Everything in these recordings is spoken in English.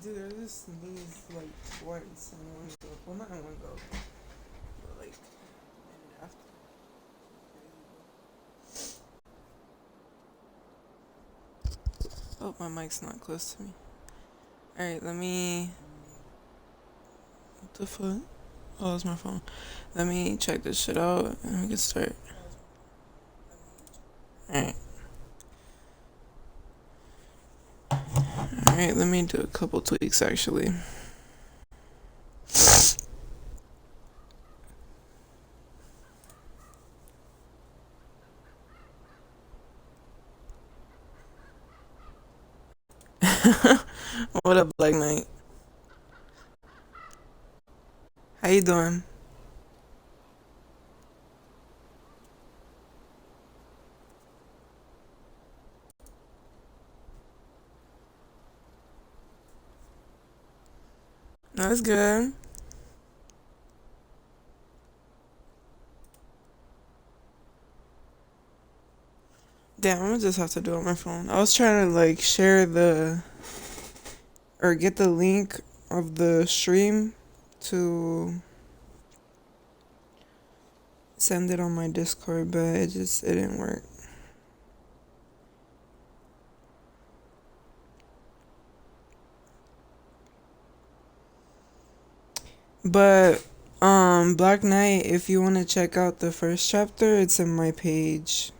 Dude, I just sneezed like twice in one go. Well, not in one go, but like and after. Oh, my mic's not close to me. Alright, let me. What the fuck? Oh, that's my phone. Let me check this shit out and we can start. Alright. Alright, let me do a couple tweaks actually. What up, Black Knight? How you doing? That's good. Damn, I'm gonna just have to do it on my phone. I was trying to like share the or get the link of the stream to send it on my Discord, but it didn't work. But Black Knight, if you want to check out the first chapter, it's in my page.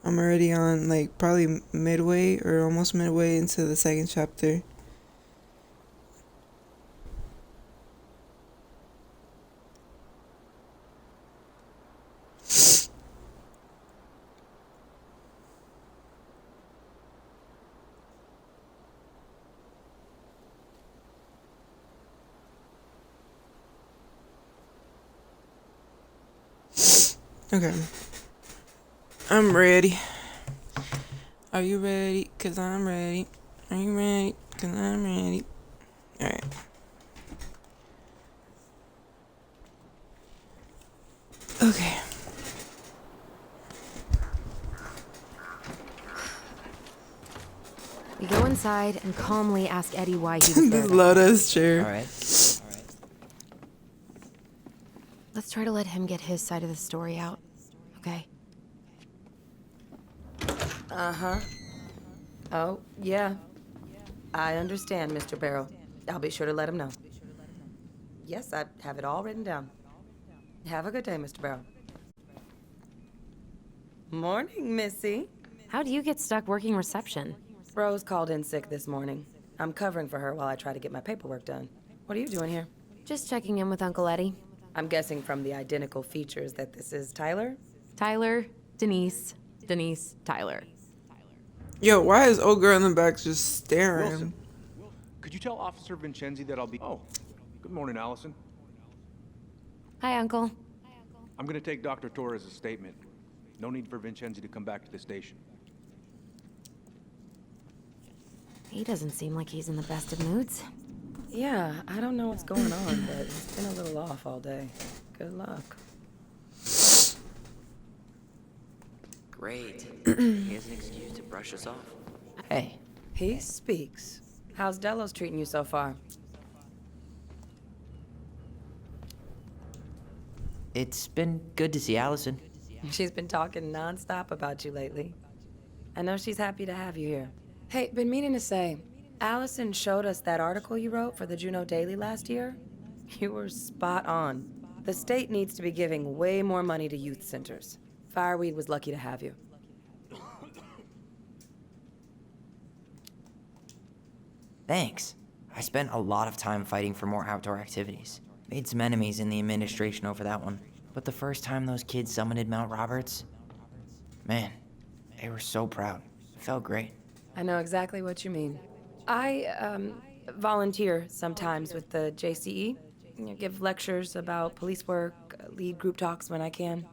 I'm already on like probably midway or almost midway into the second chapter. Okay. I'm ready. Are you ready? Cause I'm ready. Are you ready? Cause I'm ready. Alright. Okay. We go inside and calmly ask Eddie why he was there. This Lotus chair. All right. Let's try to let him get his side of the story out, okay? Uh-huh. Oh, yeah. I understand, Mr. Barrow. I'll be sure to let him know. Yes, I have it all written down. Have a good day, Mr. Barrow. Morning, Missy. How do you get stuck working reception? Rose called in sick this morning. I'm covering for her while I try to get my paperwork done. What are you doing here? Just checking in with Uncle Eddie. I'm guessing from the identical features that this is Tyler? Tyler, Denise, Tyler. Yo, why is old girl in the back just staring? Wilson, could you tell Officer Vincenzi that I'll be... Oh, good morning, Allison. Hi, Uncle. I'm gonna take Dr. Torres' statement. No need for Vincenzi to come back to the station. He doesn't seem like he's in the best of moods. Yeah, I don't know what's going on, but he's been a little off all day. Good luck. Great. He has an excuse to brush us off. Hey. He speaks. How's Delos treating you so far? It's been good to see Allison. She's been talking nonstop about you lately. I know she's happy to have you here. Hey, been meaning to say, Allison showed us that article you wrote for the Juneau Daily last year. You were spot on. The state needs to be giving way more money to youth centers. Fireweed was lucky to have you. Thanks. I spent a lot of time fighting for more outdoor activities. Made some enemies in the administration over that one. But the first time those kids summited Mount Roberts, man, they were so proud. It felt great. I know exactly what you mean. I volunteer sometimes with the JCE. Give lectures about police work, lead group talks when I can.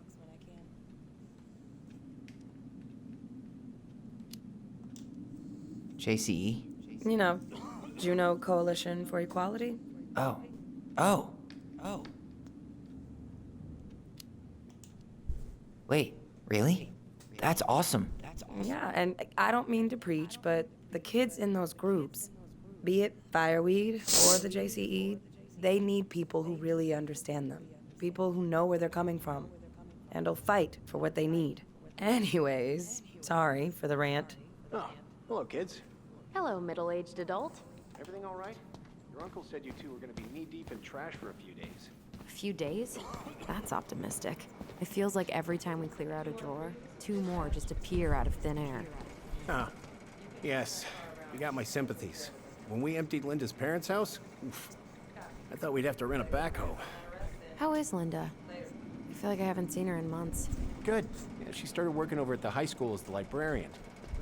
JCE? You know, Juneau Coalition for Equality. Oh. Wait, really? That's awesome. Yeah, and I don't mean to preach, but the kids in those groups, Be it Fireweed or the JCE, they need people who really understand them. People who know where they're coming from and will fight for what they need. Anyways, sorry for the rant. Oh, hello, kids. Hello, middle-aged adult. Everything all right? Your uncle said you two were gonna be knee-deep in trash for a few days. A few days? That's optimistic. It feels like every time we clear out a drawer, 2 more just appear out of thin air. Ah, yes. You got my sympathies. When we emptied Linda's parents' house, oof, I thought we'd have to rent a backhoe. How is Linda? I feel like I haven't seen her in months. Good. Yeah, she started working over at the high school as the librarian.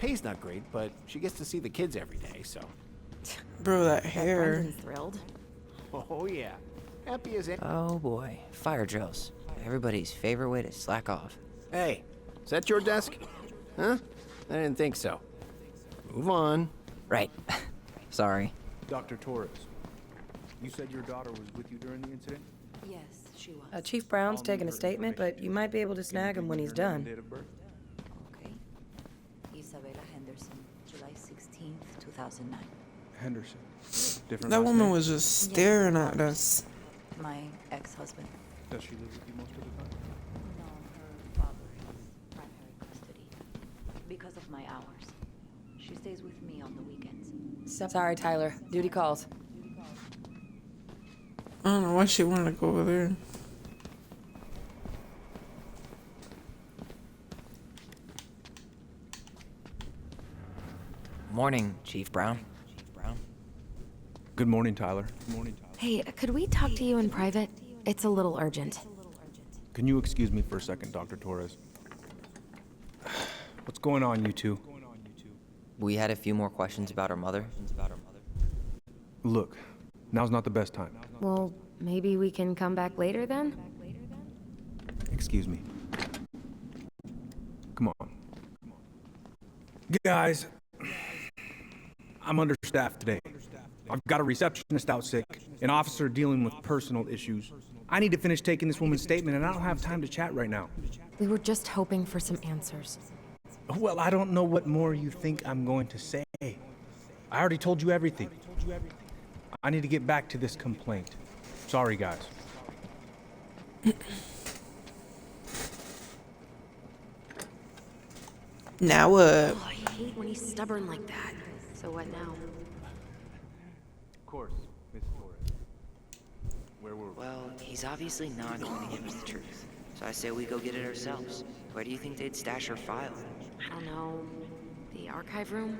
Pay's not great, but she gets to see the kids every day, so. Bro, that Bet hair. Brendan's thrilled. Oh, yeah. Happy as Oh boy, fire drills. Everybody's favorite way to slack off. Hey, is that your desk? Huh? I didn't think so. Move on. Right. Sorry. Dr. Torres, you said your daughter was with you during the incident? Yes, she was. Chief Brown's taking a statement, but you might be able to snag him when he's done. Date of birth? Okay. Isabella Henderson, July 16th, 2009. Henderson. Different That last woman name? was just staring at us. My ex-husband. Does she live with you most of the time? No, her father has primary custody. Because of my hours. She stays with me on the weekends. Sorry, Tyler. Duty calls. I don't know why she wanted to go over there. Morning, Chief Brown. Good morning, Tyler. Good morning, Tyler. Hey, could we talk to you in private? It's a little urgent. Can you excuse me for a second, Dr. Torres? What's going on, you two? We had a few more questions about our mother. Look, now's not the best time. Well, maybe we can come back later then? Excuse me. Come on. Guys, I'm understaffed today. I've got a receptionist out sick, an officer dealing with personal issues. I need to finish taking this woman's statement, and I don't have time to chat right now. We were just hoping for some answers. Well, I don't know what more you think I'm going to say. I already told you everything. I need to get back to this complaint. Sorry, guys. Now what? Oh, I hate when he's stubborn like that. So what now? Of course, Miss Torres. Where were we? Well, he's obviously not going to give us the truth. So I say we go get it ourselves. Where do you think they'd stash her file? I don't know. The archive room?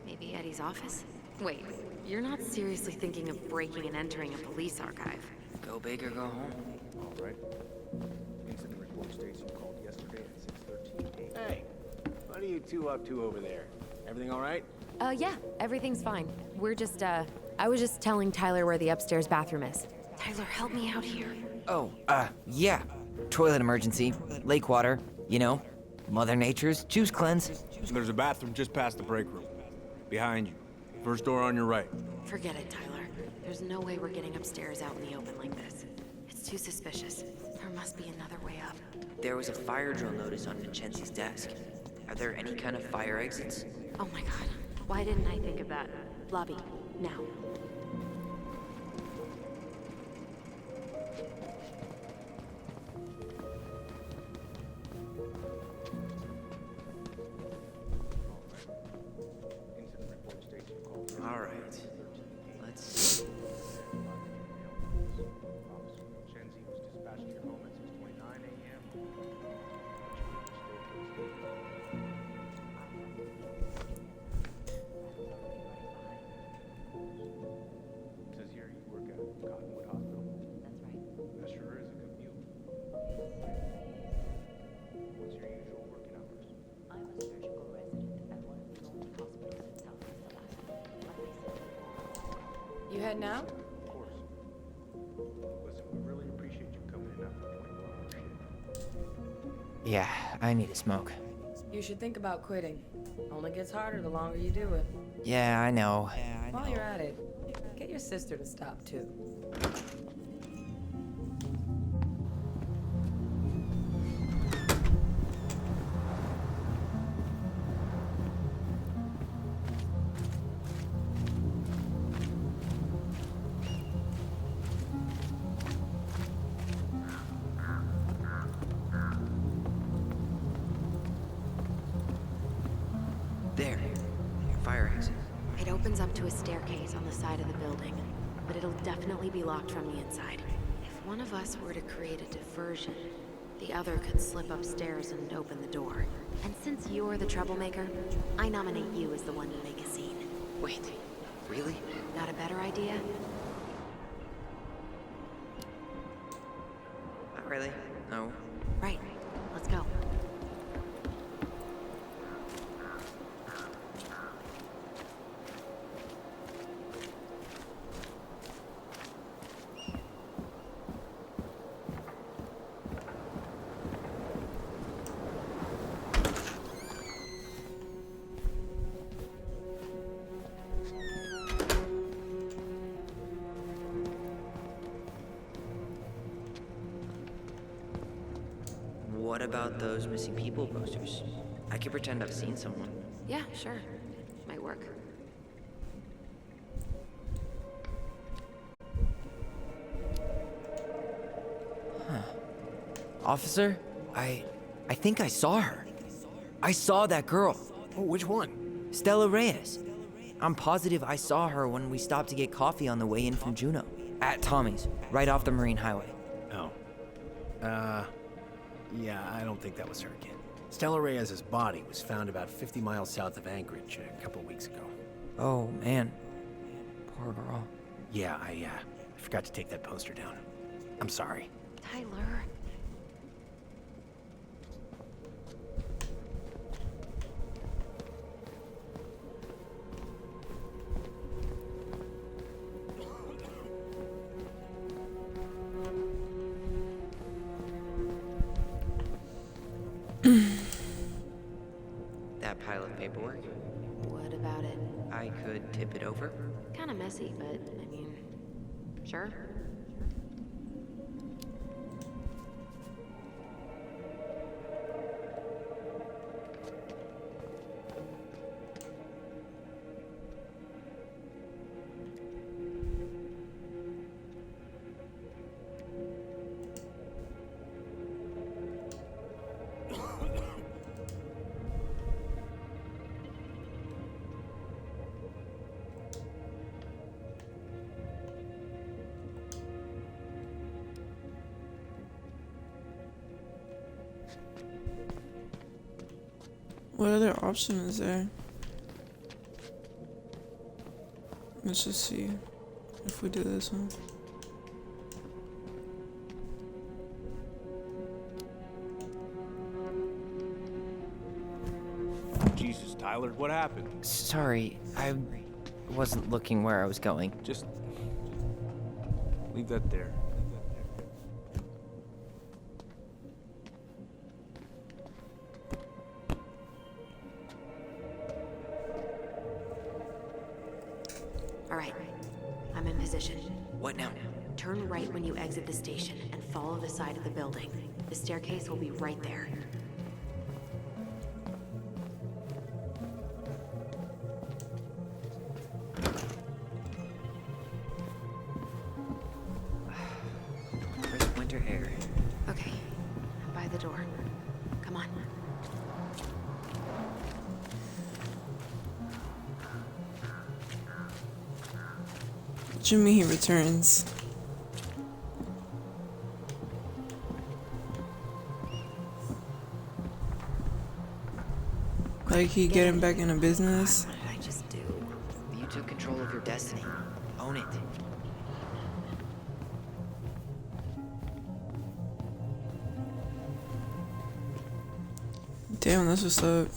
Maybe Eddie's office? Wait, you're not seriously thinking of breaking and entering a police archive? Go big or go home. All right. Incident report states you called yesterday at 6:13 a.m. Hey, what are you two up to over there? Everything all right? Yeah, everything's fine. We're just, I was just telling Tyler where the upstairs bathroom is. Tyler, help me out here. Oh, yeah. Toilet emergency. Lake water. You know, Mother Nature's juice cleanse. There's a bathroom just past the break room. Behind you. First door on your right. Forget it, Tyler. There's no way we're getting upstairs out in the open like this. It's too suspicious. There must be another way up. There was a fire drill notice on Vincenzi's desk. Are there any kind of fire exits? Oh my god. Why didn't I think of that? Lobby, now. All right. Let's see. Vincenzi was dispatched to your home at 6:29 a.m. Says here you work at Cottonwood Hospital. That's right. That sure is a commute. What's your usual working hours? I'm a surgical resident at one of the only hospitals in Southwest Alaska. Like I said, You heading out? Of course. Listen, we really appreciate you coming in after a 24-hour shift. Yeah, I need a smoke. You should think about quitting. Only gets harder the longer you do it. Yeah, I know. While you're at it, get your sister to stop too. to a staircase on the side of the building, but it'll definitely be locked from the inside. If one of us were to create a diversion, the other could slip upstairs and open the door. And since you're the troublemaker, I nominate you as the one to make a scene. Wait, really? Got a better idea? Not really. No. Right. Let's go. What about those missing people posters? I could pretend I've seen someone. Yeah, sure. Might work. Officer, I think I saw her. I saw that girl, Oh, which one? Stella Reyes. I'm positive I saw her when we stopped to get coffee on the way in from Juneau. At Tommy's, right off the Marine Highway. Oh. Yeah, I don't think that was her, kid. Stella Reyes' body was found about 50 miles south of Anchorage a couple weeks ago. Oh, man. Poor girl. Yeah, I forgot to take that poster down. I'm sorry. Tyler. That pile of paperwork, What about it? I could tip it over. Kinda messy, but I mean, sure. What other option is there? Let's just see if we do this one. Jesus, Tyler, what happened? Sorry, I wasn't looking where I was going. Just leave that there. All right. I'm in position. What now? Turn right when you exit the station and follow the side of the building. The staircase will be right there. Crisp winter air. Okay. I'm by the door. Come on. Jimmy, he returns. Like he getting back into business. What did I just do? You took control of your destiny. Own it. Damn, that's what's up.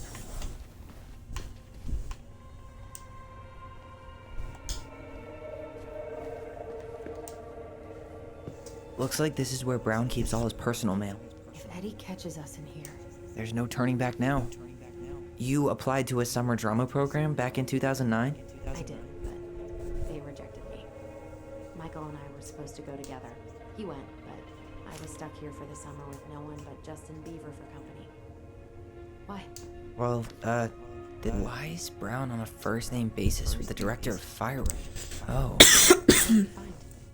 Looks like this is where Brown keeps all his personal mail. If Eddie catches us in here, There's no turning back now. You applied to a summer drama program back in 2009? I did, but they rejected me. Michael and I were supposed to go together. He went, but I was stuck here for the summer with no one but Justin Beaver for company. Why? Well, why is Brown on a first-name basis with the director of Firework? Oh.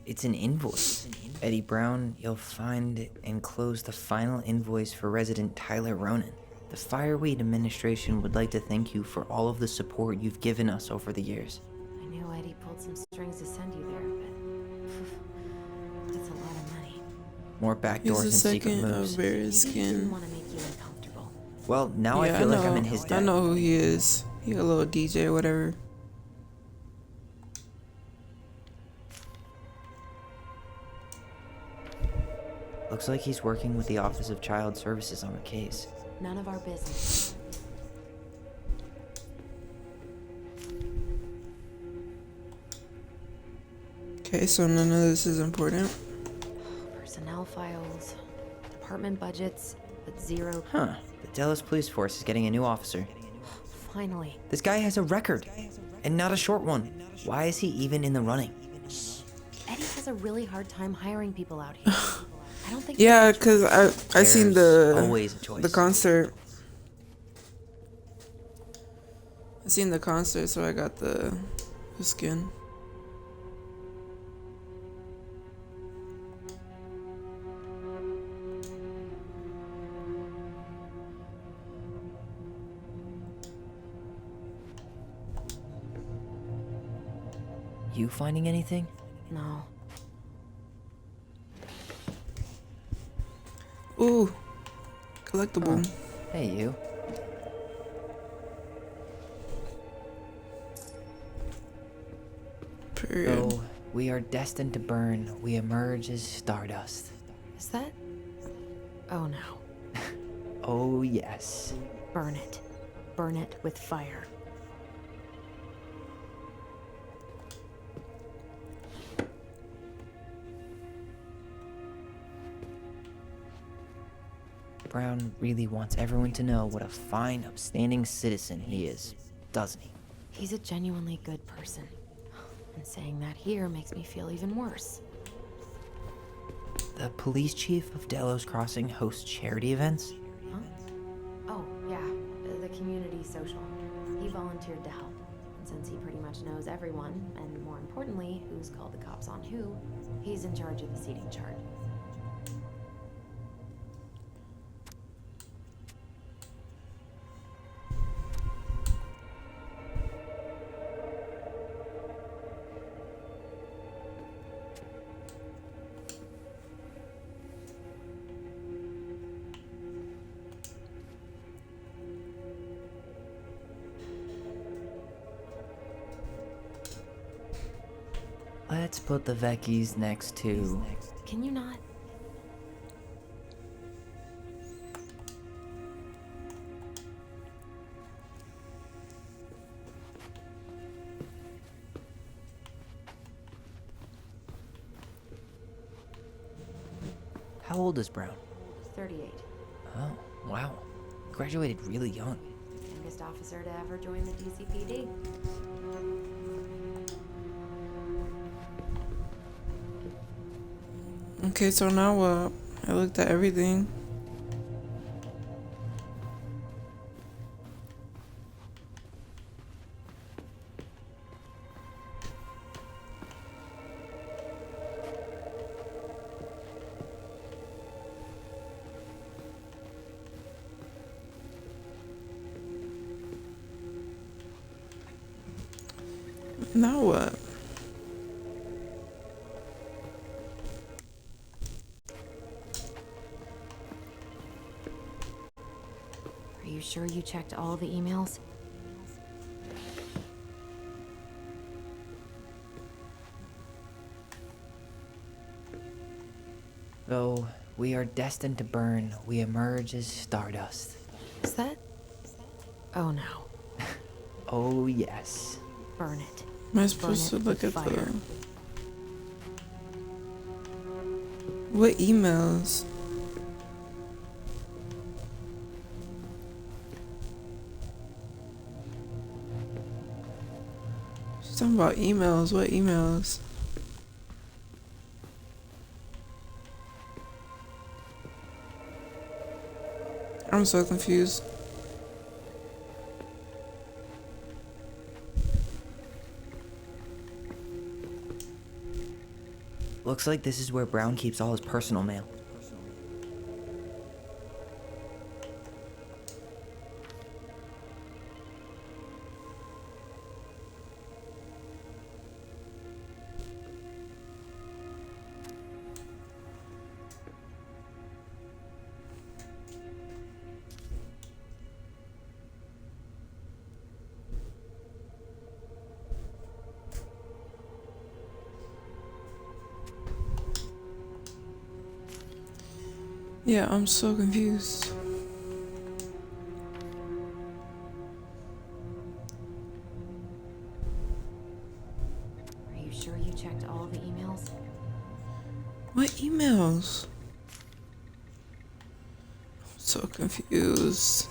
It's an invoice. Eddie Brown, you'll find enclosed the final invoice for resident Tyler Ronan. The Fireweed administration would like to thank you for all of the support you've given us over the years. I knew pulled some strings to send you there, but that's a lot of money. More He's backdoors the and secret second of moves. Maybe he didn't Bearskin. want to make you uncomfortable. Well, now Yeah, I feel like I'm know. in his I debt. know who he is. He a little DJ or whatever. Looks like he's working with the Office of Child Services on a case. None of our business. Okay, so none of this is important. Personnel files, department budgets, but zero. Huh. The Dallas Police Force is getting a new officer. Finally. This guy has a record, and not a short one. Why is he even in the running? Eddie has a really hard time hiring people out here. I don't think. Yeah, cause I seen There's the always a choice. the concert. I seen the concert, so I got the skin. You finding anything? No. Ooh, collectible. Hey, you. Period. Though we are destined to burn, we emerge as stardust. Is that? Oh no. Oh, yes. Burn it. Burn it with fire. Brown really wants everyone to know what a fine, upstanding citizen he is, doesn't he? He's a genuinely good person. And saying that here makes me feel even worse. The police chief of Delos Crossing hosts charity events? Huh? Oh, yeah. The community social. He volunteered to help. And since he pretty much knows everyone, and more importantly, who's called the cops on who, he's in charge of the seating chart. Let's put the Vecchies next to... Can you not? How old is Brown? 38. Oh, wow. Graduated really young. Youngest officer to ever join the DCPD. Okay, so now what? I looked at everything. Now what? Are you sure you checked all the emails? Though we are destined to burn, we emerge as stardust. Is that? Oh no. Oh, yes. Burn it. Am I supposed to Burn it look with at fire. the... What emails? She's talking about emails. What emails? I'm so confused. Looks like this is where Brown keeps all his personal mail. Yeah, I'm so confused. Are you sure you checked all the emails? What emails? So confused.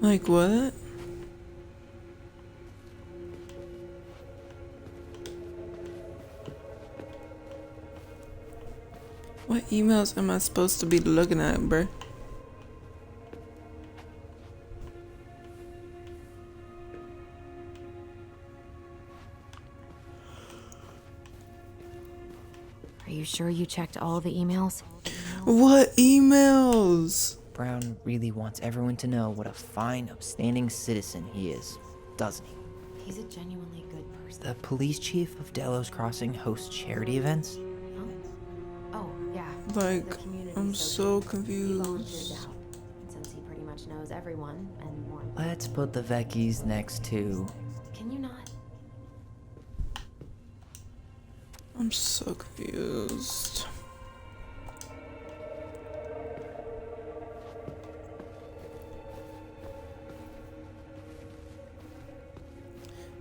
Like what? What emails am I supposed to be looking at, bruh? Are you sure you checked all the emails? What emails? Brown really wants everyone to know what a fine, upstanding citizen he is, doesn't he? He's a genuinely good person. The police chief of Delos Crossing hosts charity events? Huh? Oh, yeah. Like, The community I'm so social. He volunteered to confused. help. And since he pretty much knows everyone and more. Let's put the Vecchies next to... Can you not? I'm so confused.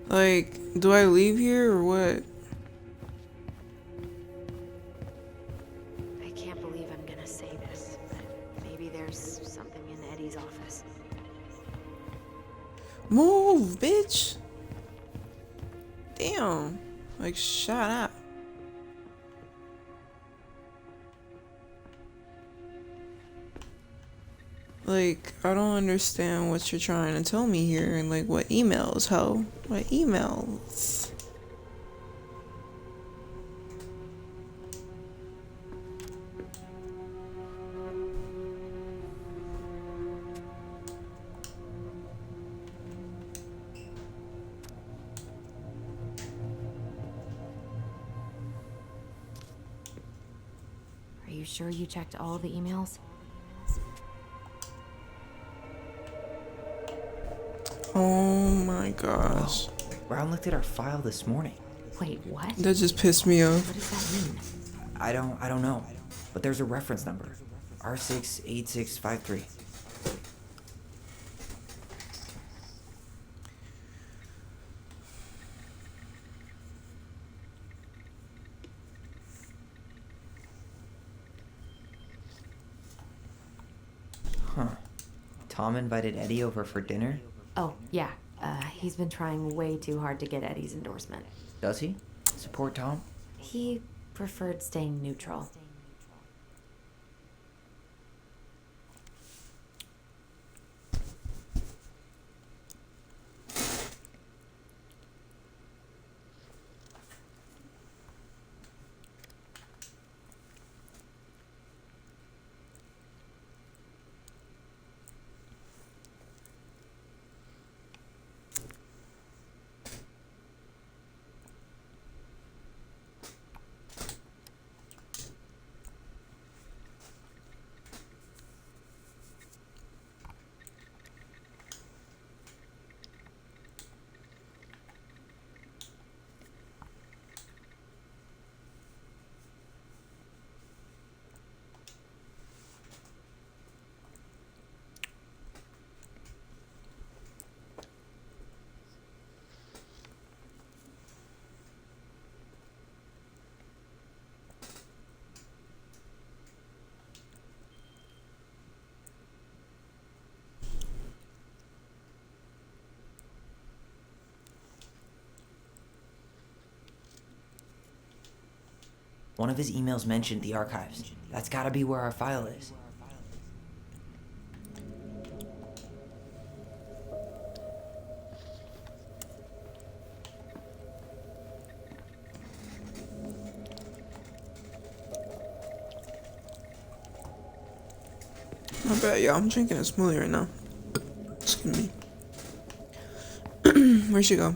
Like, do I leave here or what? I can't believe I'm gonna say this, but maybe there's something in Eddie's office. Move, bitch! Damn. Like, shut up. Like, I don't understand what you're trying to tell me here, and like, what emails, ho? What emails? Are you sure you checked all the emails? Oh my gosh. Brown looked at our file this morning. Wait, what? That just pissed me off. What does that mean? I don't know. But there's a reference number. R68653. Huh. Tom invited Eddie over for dinner? Oh, yeah. He's been trying way too hard to get Eddie's endorsement. Does he? Support Tom? He preferred staying neutral. One of his emails mentioned the archives. That's gotta be where our file is. My bad, y'all. I'm drinking a smoothie right now. Excuse me. Where'd she go?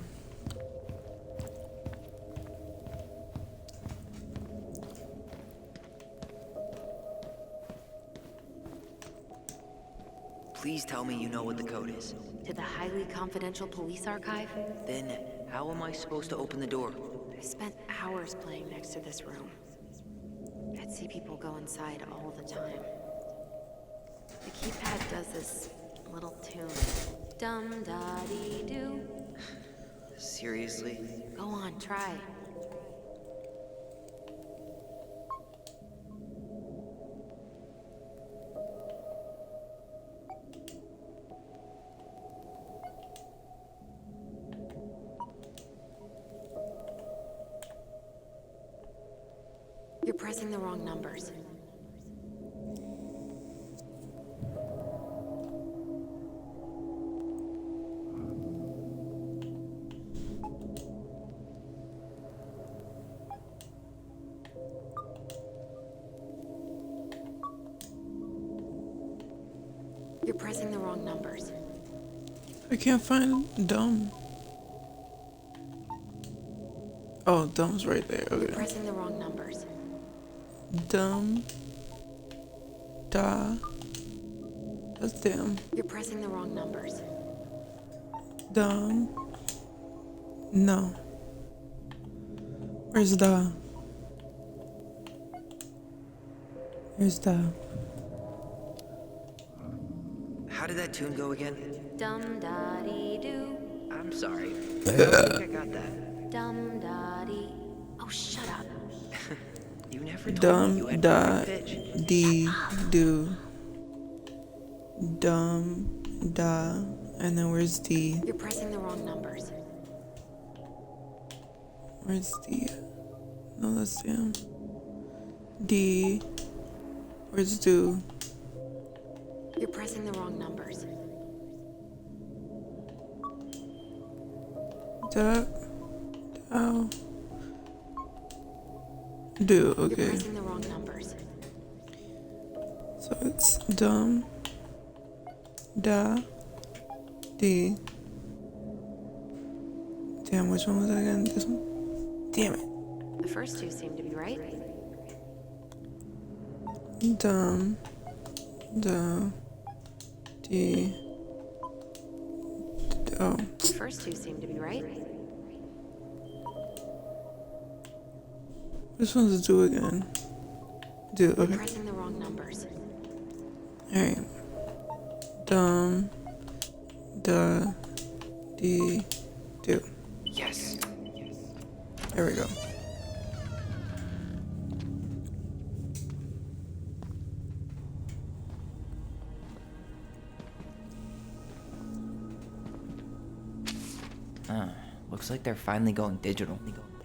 Please tell me you know what the code is. To the highly confidential police archive? Then, how am I supposed to open the door? I spent hours playing next to this room. I'd see people go inside all the time. The keypad does this little tune. Dum-da-dee-doo. Seriously? Go on, try. You're pressing the wrong numbers. You're pressing the wrong numbers. I can't find dumb. Oh, dumb's right there. You're Okay. pressing the wrong numbers. Dumb. Da. That's damn. You're pressing the wrong numbers. Dumb. No. Where's da? Where's da? How did that tune go again? Dum-da-dee-doo. I'm sorry. I don't think I got that. Dum-da-dee. Oh, shut up. You never told me you Dumb had da perfect pitch. dee do. Dumb da. And then where's D? You're pressing the wrong numbers. Where's D? No, that's damn. D. Where's do? You're pressing the wrong numbers. Da. Ow. Do, You're okay. pressing the wrong numbers. So it's dumb. Da. D. Damn, which one was it again? This one? Damn it. The first two seem to be right. Dumb. Da. D. Oh. The first two seem to be right. This one's do again. Do, You're okay. pressing the wrong numbers. Alright. Dumb. Da. D. Do. Yes. There we go. Looks like they're finally going digital.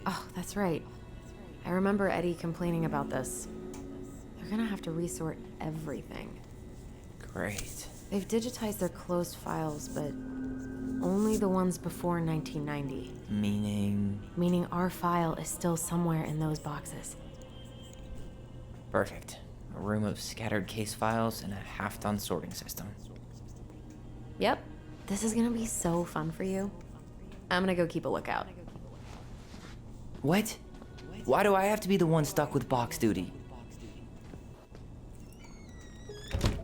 Oh, that's right. I remember Eddie complaining about this. They're gonna have to resort everything. Great. They've digitized their closed files, but only the ones before 1990. Meaning Meaning our file is still somewhere in those boxes. perfect. A room of scattered case files and a half-done sorting system. Yep. This is gonna be so fun for you. I'm gonna go keep a lookout. What? Why do I have to be the one stuck with box duty?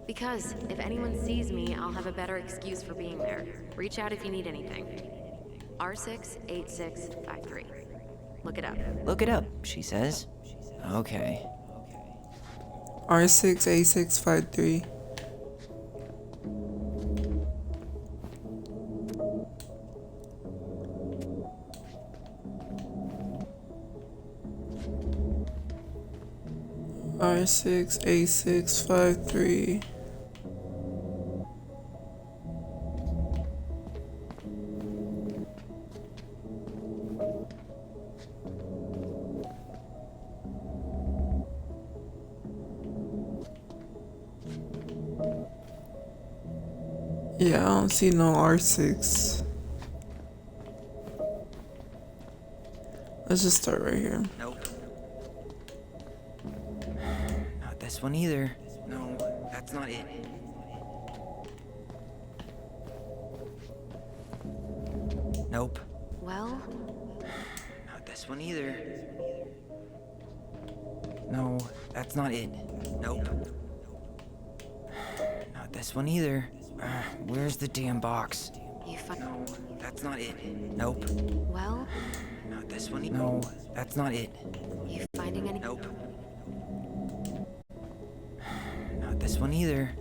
Because if anyone sees me, I'll have a better excuse for being there. Reach out if you need anything. R68653. Look it up. Look it up, she says. Okay. R6A653. R6A653. Yeah, I don't see no R6. Let's just start right here. Nope. Not this one either. No, that's not it. Nope. Well, Not this one either. No, that's not it. Nope. Not this one either. Where's the damn box? You No, that's not it. Nope. Well, Not this one. No, that's not it. you finding any? Nope. Not this one either.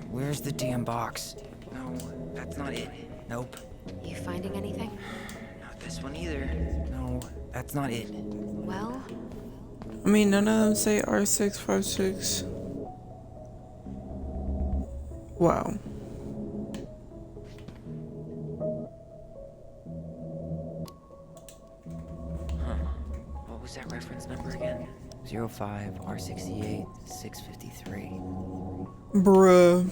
Where's the damn box? No, that's not it. Nope. You finding anything? Not this one either. No, that's not it. Well, I mean, none of them say R656. Wow. What was that reference number again? 05 R68 653. Bruh.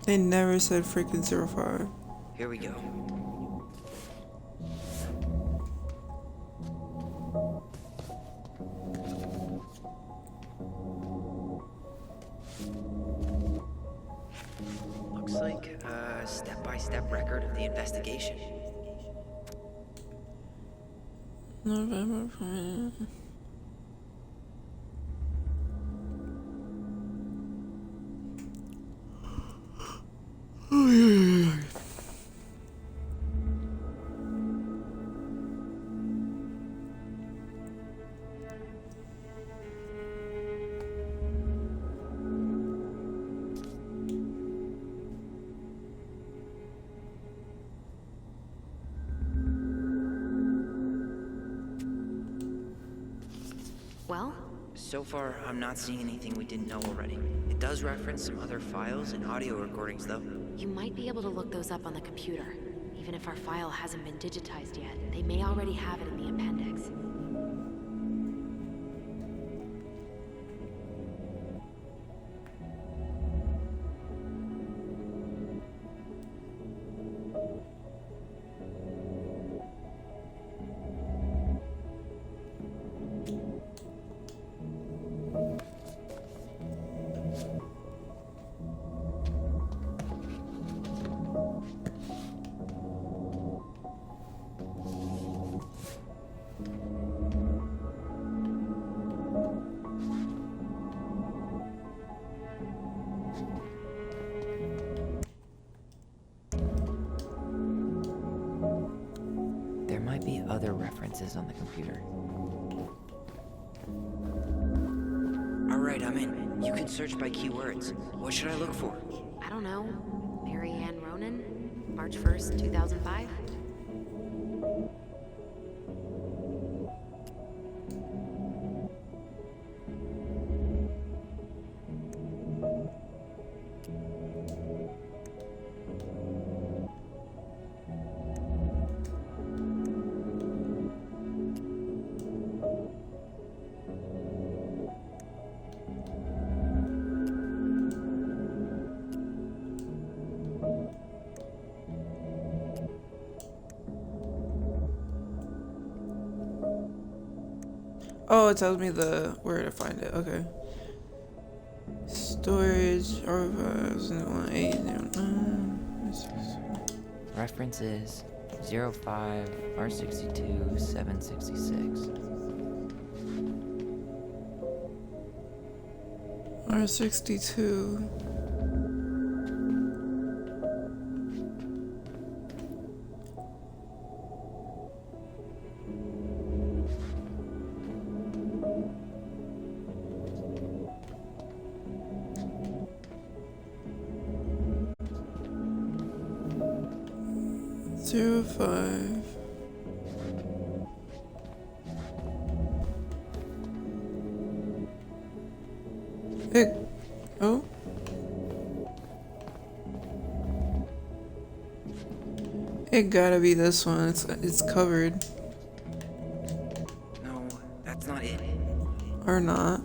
They never said freaking 05. Here we go. Looks like a step-by-step record of the investigation. November. well, So far, I'm not seeing anything we didn't know already. It does reference some other files and audio recordings, though. you might be able to look those up on the computer. Even if our file hasn't been digitized yet, they may already have it in the appendix. There might be other references on the computer. Alright, I'm in. You can search by keywords. What should I look for? I don't know. Mary Ann Ronan? March 1st, 2005? Oh, it tells me the where to find it. Okay. Storage R5 References 05 R62 766. R62. Zero five. Oh. It gotta be this one. It's covered. No, that's not it. Or not.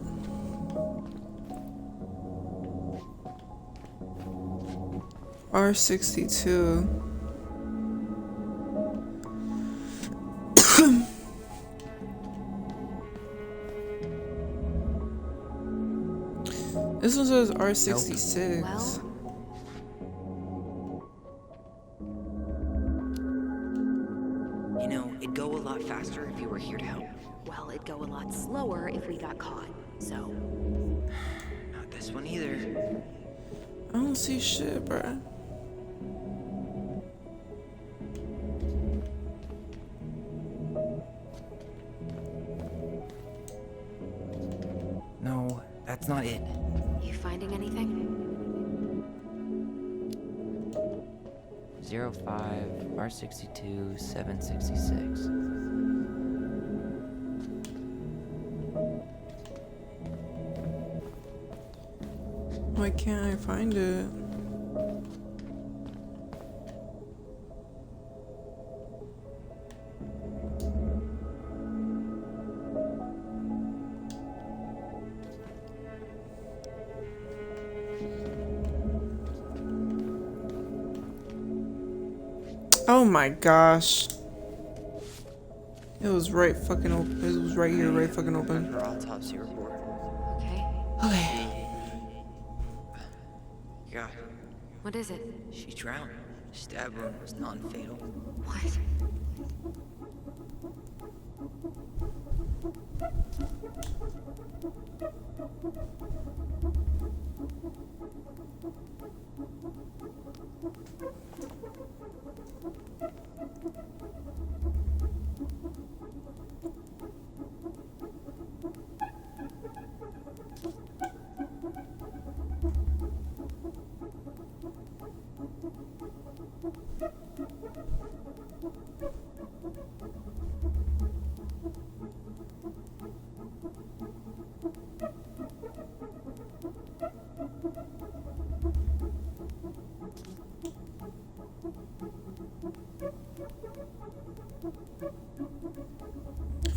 R62. This one says R66. Well, You know, it'd go a lot faster if you were here to help. well, it'd go a lot slower if we got caught. So, Not this one either. see shit, bruh. No, that's not it. You finding anything? 05 R62 766. Why can't I find it? Oh my gosh. It was right fucking open. It was right here, right fucking open. Her autopsy report. Okay. Okay. Yeah, What is it? she drowned. Stab wound was non-fatal. What?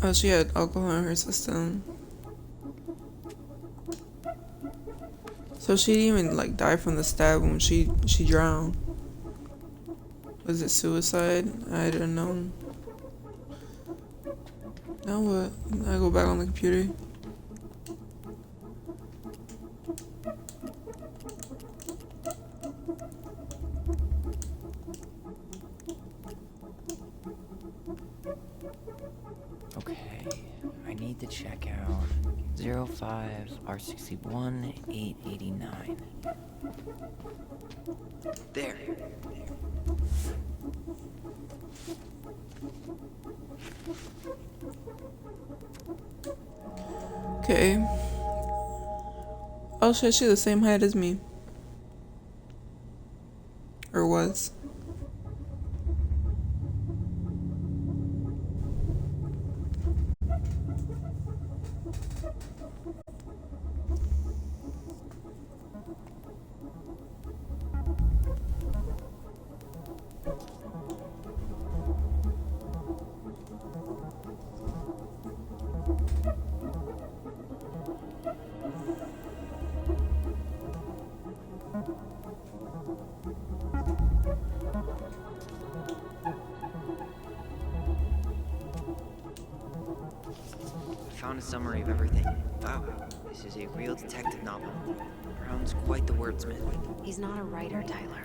Oh, she had alcohol in her system. So she didn't even like die from the stab when she drowned. Was it suicide? I don't know. Now what? I go back on the computer. Okay, I need to check out 05 R61 889. There. Okay. Oh shit, she the same height as me. Or was. Found a summary of everything. Wow, this is a real detective novel. Brown's quite the wordsmith. He's not a writer, Tyler.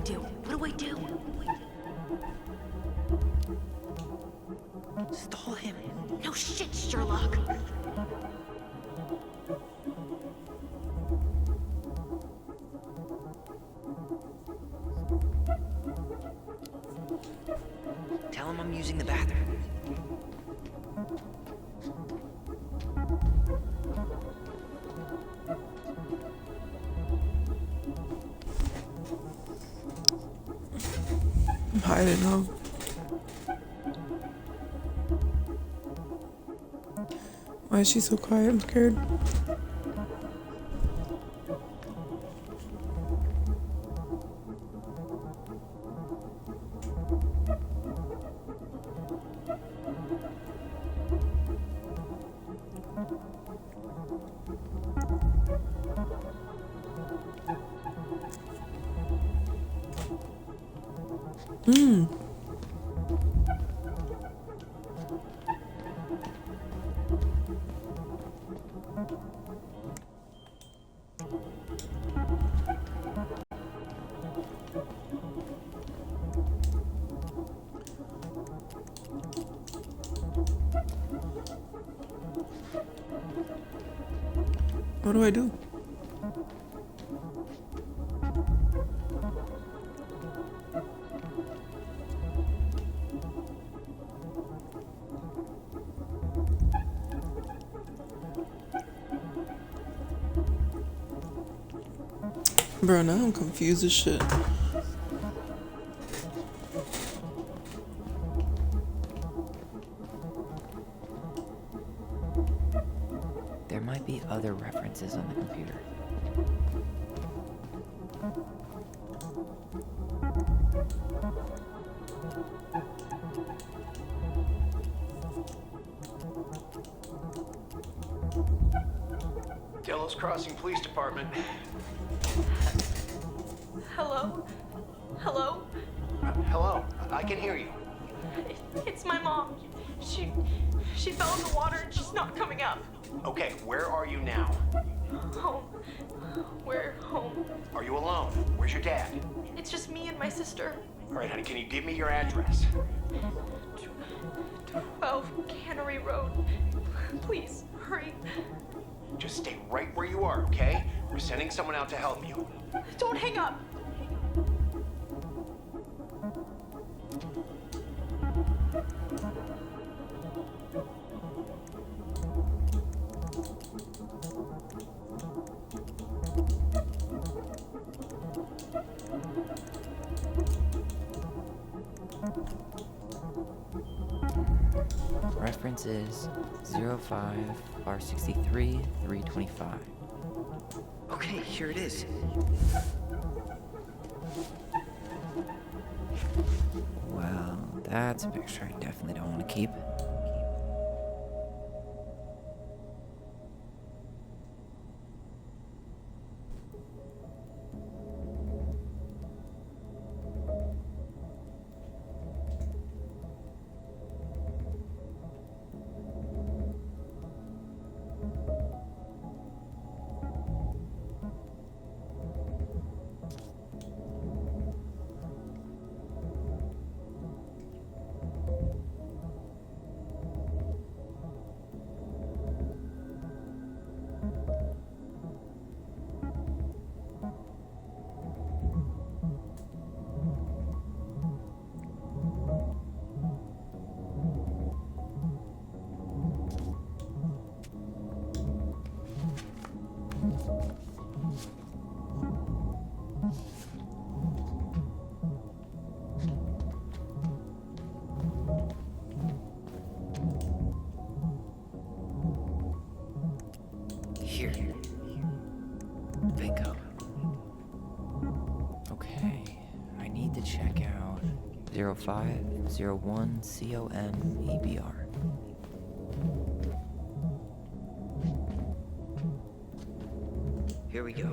do? What do I do? Stall him. No shit, Sherlock. Tell him I'm using the bathroom. I'm hiding now. Why is she so quiet? I'm scared. What do I do? Bro, now I'm confused as shit. There might be other references on the computer. Delos Crossing Police Department. Hello? Hello? Hello, I can hear you. It's my mom. She fell in the water and she's not coming up. Okay, where are you now? Home. We're home. Are you alone? Where's your dad? It's just me and my sister. All right, honey, can you give me your address? 12 Cannery Road. Please, hurry. Just stay right where you are, okay? We're sending someone out to help you. Don't hang up. Reference is 05 R63 325. Okay, here it is. Well, that's a picture I definitely don't want to keep. Here. Bingo. Okay, I need to check out 0501 COMEBR. Here we go.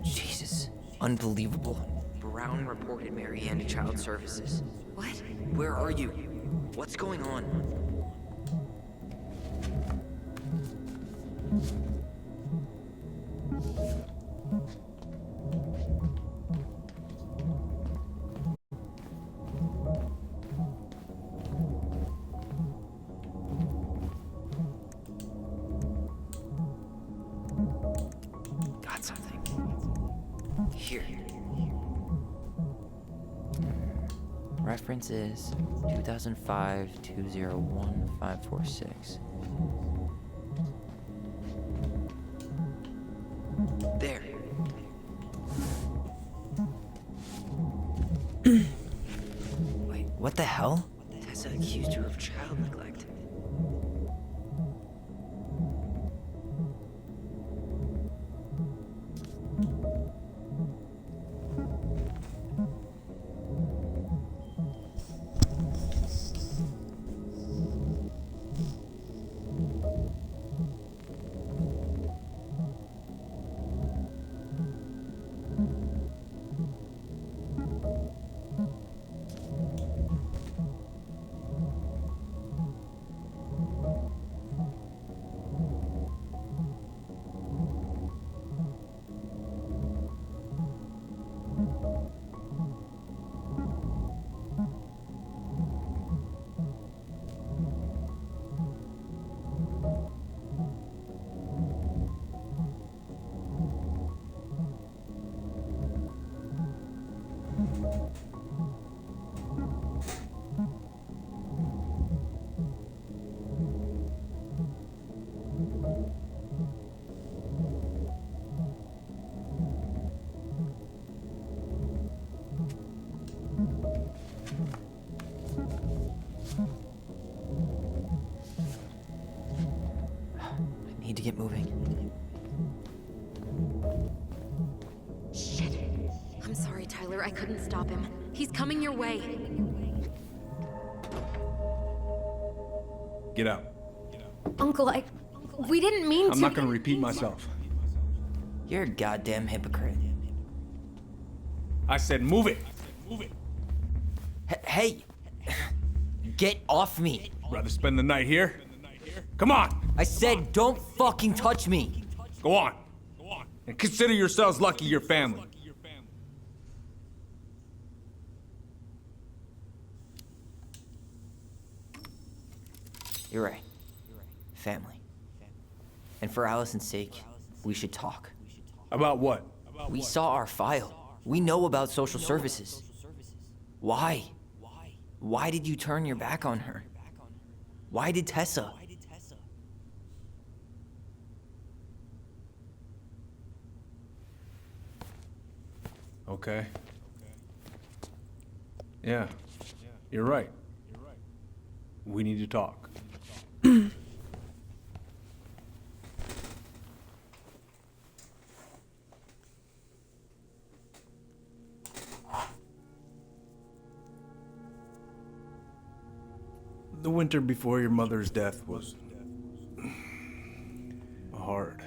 Jesus. Unbelievable. Brown reported Mary Ann to Child Services. What? Where are you? What's going on? here. Reference is 2005-201-546. There. Wait, what the hell? Tessa accused her of child neglect. Need to get moving. Shit. I'm sorry, Tyler. I couldn't stop him. He's coming your way. Get out. Uncle, we didn't mean to. I'm not gonna repeat myself. You're a goddamn hypocrite. I said move it. Move it. Hey! Get off me! Rather spend the night here? Come on! I said don't fucking touch me! Go on. And consider yourselves lucky you're family. You're right. Family. And for Allison's sake, we should talk. About what? We saw our file. We know about social services. Why? Why did you turn your back on her? Why did Tessa? Okay. Yeah. You're right. We need to talk. The winter before your mother's death was hard.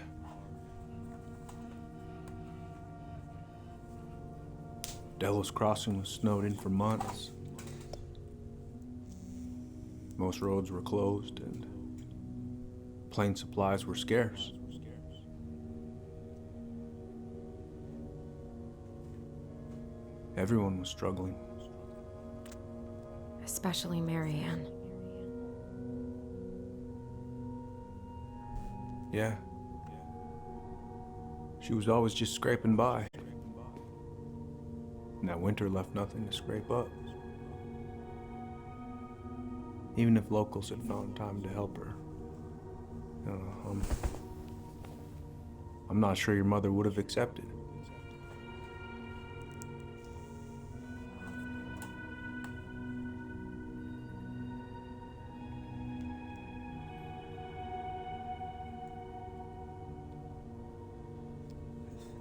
Delos Crossing was snowed in for months. Most roads were closed and plane supplies were scarce. Everyone was struggling. Especially Marianne. Yeah. She was always just scraping by. And that winter left nothing to scrape up. Even if locals had found time to help her. I'm not sure your mother would have accepted.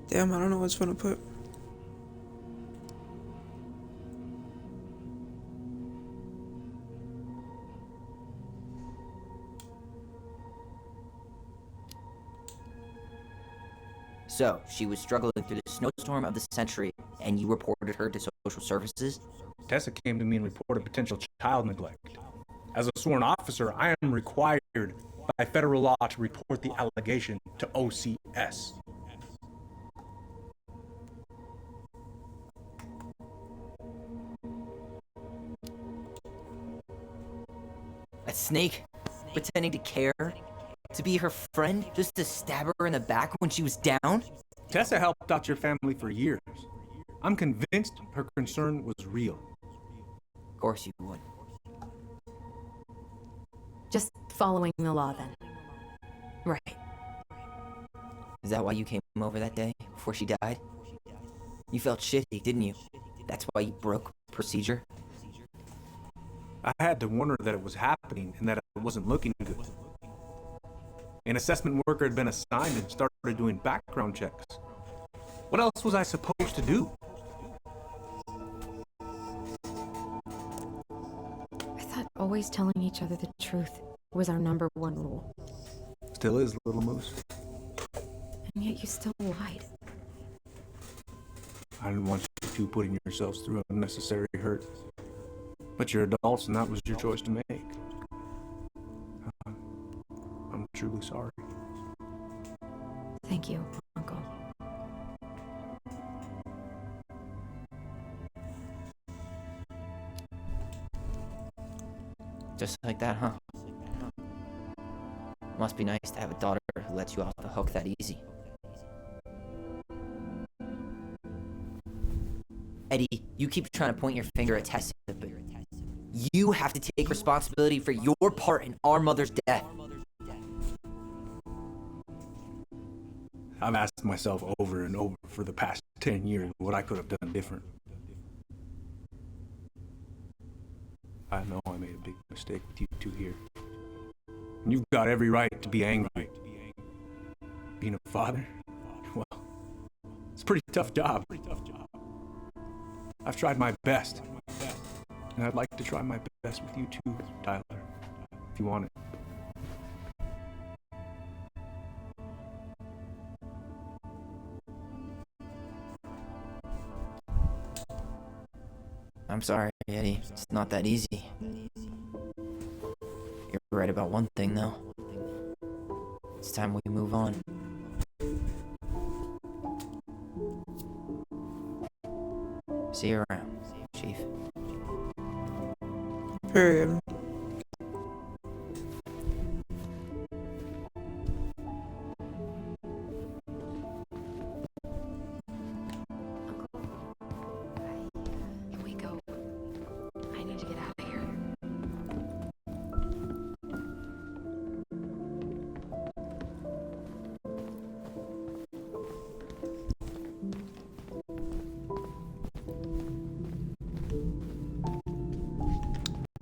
Damn, I don't know which one to put. So, she was struggling through the snowstorm of the century, and you reported her to social services? Tessa came to me and reported potential child neglect. As a sworn officer, I am required by federal law to report the allegation to OCS. A snake? Pretending to care? To be her friend? Just to stab her in the back when she was down? Tessa helped out your family for years. I'm convinced her concern was real. Of course you would. Just following the law then. Right. Is that why you came over that day, before she died? You felt shitty, didn't you? That's why you broke procedure? I had to warn her that it was happening and that it wasn't looking good. An assessment worker had been assigned and started doing background checks. What else was I supposed to do? I thought always telling each other the truth was our #1 rule. Still is, little moose. And yet you still lied. I didn't want you two putting yourselves through unnecessary hurt. But you're adults and that was your choice to make. I'm truly sorry. Thank you, Uncle. Just like that, huh? Must be nice to have a daughter who lets you off the hook that easy. Eddie, you keep trying to point your finger at Tessa, but you have to take responsibility for your part in our mother's death. I've asked myself over and over for the past 10 years what I could have done different. I know I made a big mistake with you two here. And you've got every right to be angry. Being a father, well, it's a pretty tough job. I've tried my best. And I'd like to try my best with you too, Tyler, if you want it. I'm sorry, Eddie. It's not that easy. You're right about one thing, though. It's time we move on. See you around, Chief. Period. Can we go? I need to get out of here.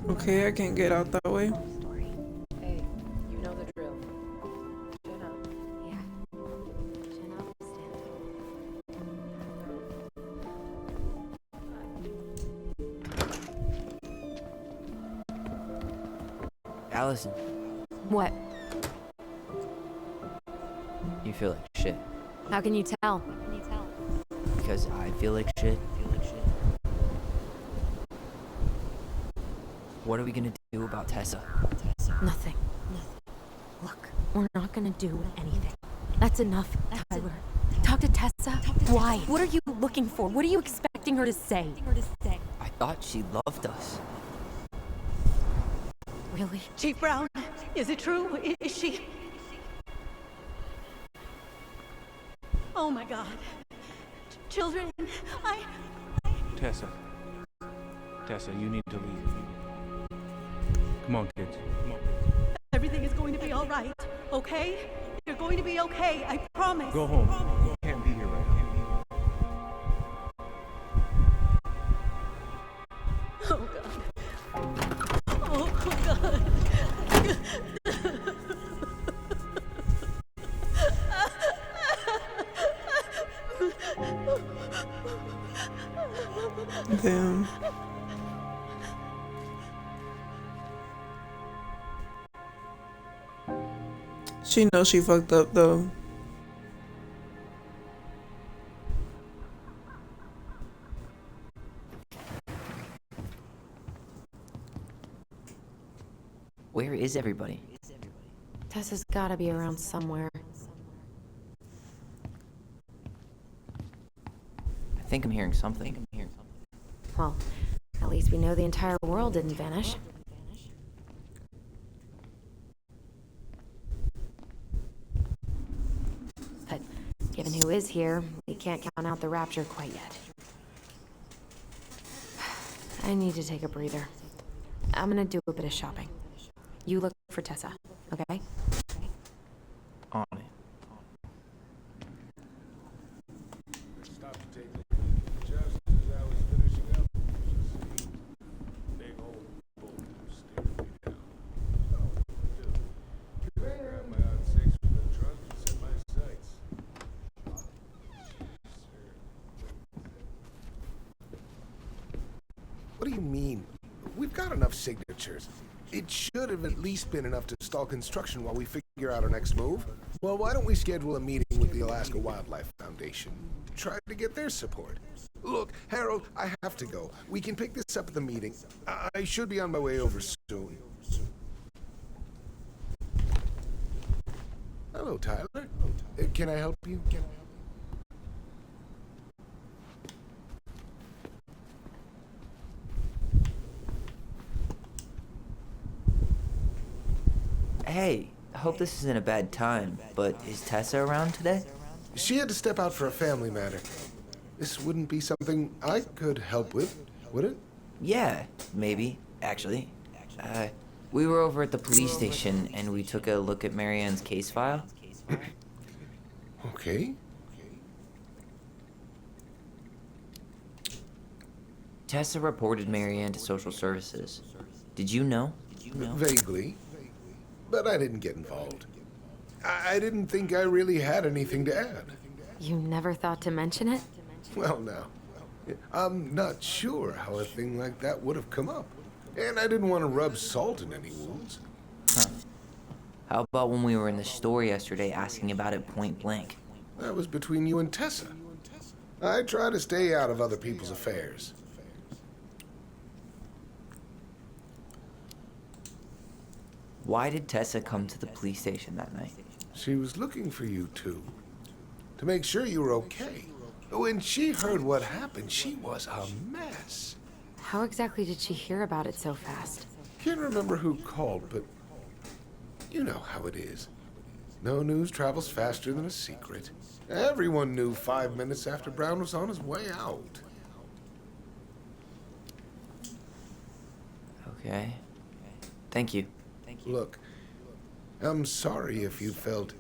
Okay, I can't get out that way. Hey, you know the drill. Chin up. Yeah. Chin up, stand Allison, What? you feel like shit. How can you tell? Because I feel like shit. What are we gonna do about Tessa? Nothing. Look, we're not gonna do anything. That's enough, Tyler. Talk to Tessa. Why? What are you looking for? What are you expecting her to say? I thought she loved us. Really? Chief Brown, is it true? Is she... Oh my God. Children, Tessa, you need to leave. Come on, kids. Come on. everything is going to be all right, okay? You're going to be okay, I promise. Go home. You can't be here right now. Oh God. Oh God. Damn. She knows she fucked up though. Where is everybody? Tessa's gotta be around somewhere. I think I'm hearing something. Well, at least we know the entire world didn't vanish. But given who is here, we can't count out the rapture quite yet. I need to take a breather. I'm gonna do a bit of shopping. You look for Tessa, okay? On it. What do you mean? We've got enough signatures. It should have at least been enough to stall construction while we figure out our next move. Well, why don't we schedule a meeting with the Alaska Wildlife Foundation? Try to get their support. Look, Harold, I have to go. We can pick this up at the meeting. I should be on my way over soon. Hello, Tyler. Can I help you? Hey, I hope this isn't a bad time, but is Tessa around today? She had to step out for a family matter. This wouldn't be something I could help with, would it? Yeah, maybe, actually. We were over at the police station and we took a look at Marianne's case file. Okay. Tessa reported Marianne to social services. Did you know? Vaguely. But I didn't get involved. I didn't think I really had anything to add. You never thought to mention it? Well, now, I'm not sure how a thing like that would have come up. And I didn't want to rub salt in any wounds. Huh. How about when we were in the store yesterday asking about it point blank? That was between you and Tessa. I try to stay out of other people's affairs. Why did Tessa come to the police station that night? She was looking for you two. To make sure you were okay. When she heard what happened, she was a mess. How exactly did she hear about it so fast? Can't remember who called, but you know how it is. No news travels faster than a secret. Everyone knew 5 minutes after Brown was on his way out. Okay. Thank you. Look, I'm sorry if you felt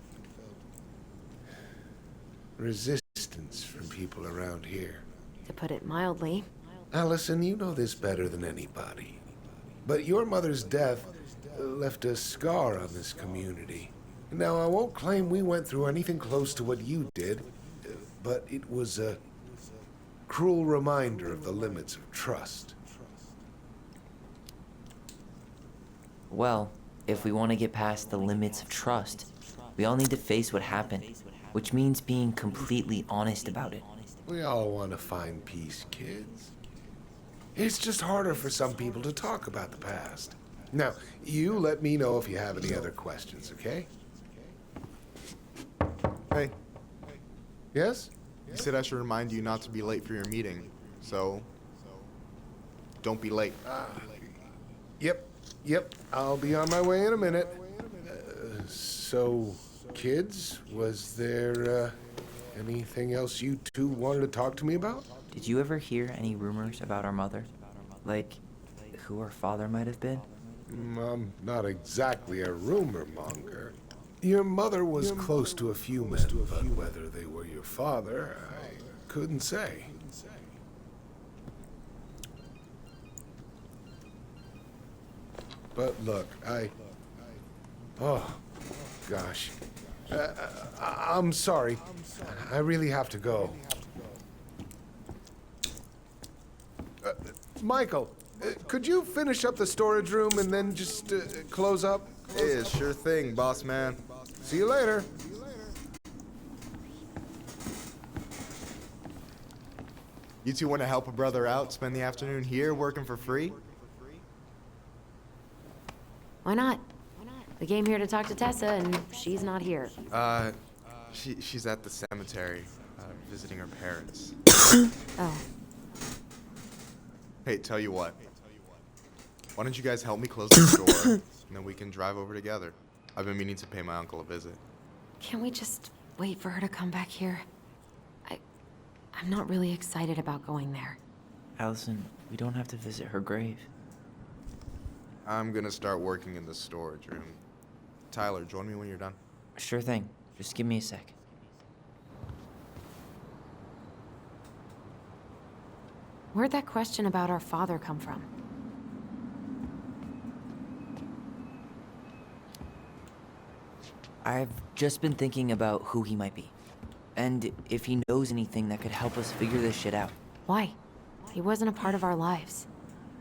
resistance from people around here. To put it mildly. Allison, you know this better than anybody. But your mother's death left a scar on this community. Now, I won't claim we went through anything close to what you did, but it was a cruel reminder of the limits of trust. Well, if we want to get past the limits of trust, we all need to face what happened, which means being completely honest about it. We all want to find peace, kids. It's just harder for some people to talk about the past. Now, you let me know if you have any other questions, okay? Hey, Yes? you said I should remind you not to be late for your meeting, so don't be late. Yep, I'll be on my way in a minute. So, kids, was there anything else you two wanted to talk to me about? Did you ever hear any rumors about our mother? Like, who her father might have been? I'm not exactly a rumor monger. Your mother was close to a few men, but whether they were your father, I couldn't say. But look, oh, gosh. I'm sorry. I really have to go. Michael, could you finish up the storage room and then just close up? Yeah, sure thing, boss man. See you later. You two want to help a brother out, spend the afternoon here working for free? Why not? We came here to talk to Tessa, and she's not here. She's at the cemetery, visiting her parents. Oh. Hey, tell you what. Why don't you guys help me close the door, and then we can drive over together. I've been meaning to pay my uncle a visit. Can't we just wait for her to come back here? I'm not really excited about going there. Allison, we don't have to visit her grave. I'm gonna start working in the storage room. Tyler, join me when you're done. Sure thing. Just give me a sec. Where'd that question about our father come from? I've just been thinking about who he might be. And if he knows anything that could help us figure this shit out. Why? He wasn't a part of our lives.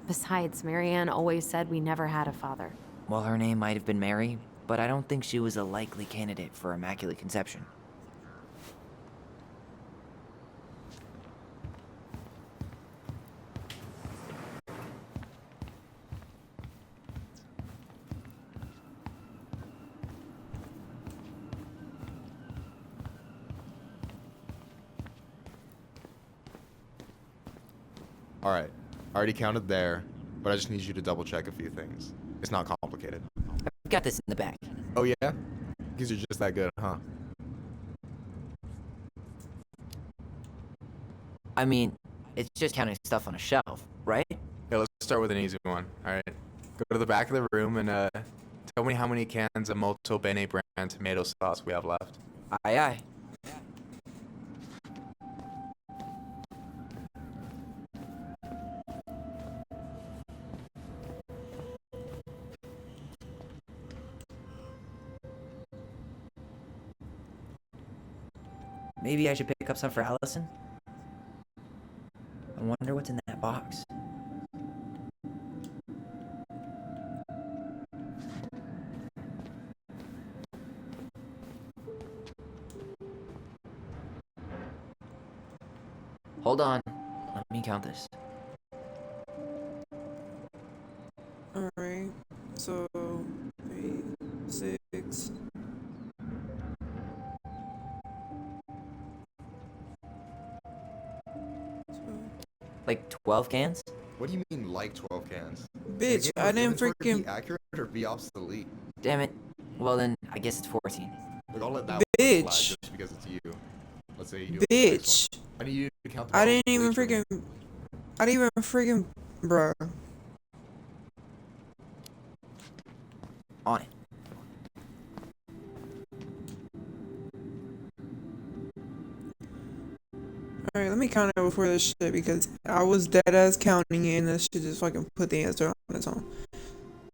Besides, Marianne always said we never had a father. Well, her name might have been Mary, but I don't think she was a likely candidate for Immaculate Conception. Alright, I already counted there, but I just need you to double check a few things. It's not complicated. I've got this in the back. Oh yeah? Because you're just that good, huh? I mean, it's just counting stuff on a shelf, right? Okay, let's start with an easy one, alright? Go to the back of the room and tell me how many cans of Molto Bene brand tomato sauce we have left. Aye aye. Maybe I should pick up some for Allison? I wonder what's in that box. Hold on. Let me count this. Alright, so 3, 6. Like 12 cans? What do you mean, like 12 cans? Bitch, I didn't freaking. Be accurate or be obsolete? Damn it. Well then, I guess it's 14. Look, I'll let that one Bitch. slide just because it's you. Let's say you do it Bitch. for this one. I need you to count the I didn't even obsolete freaking. I didn't even freaking. Bruh. On it. Alright, let me count it before this shit because I was dead ass counting it and this shit just fucking put the answer on its own.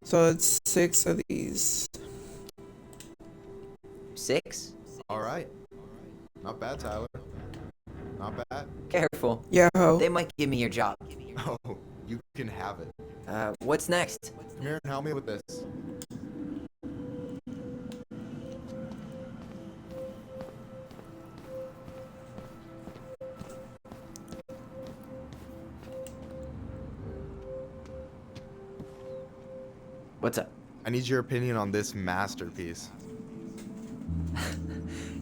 So it's 6 of these. 6? Alright. Not bad, Tyler. Not bad. Careful. Yeah, ho. They might give me your job. Oh, you can have it. What's next? Come here and help me with this. What's up? I need your opinion on this masterpiece.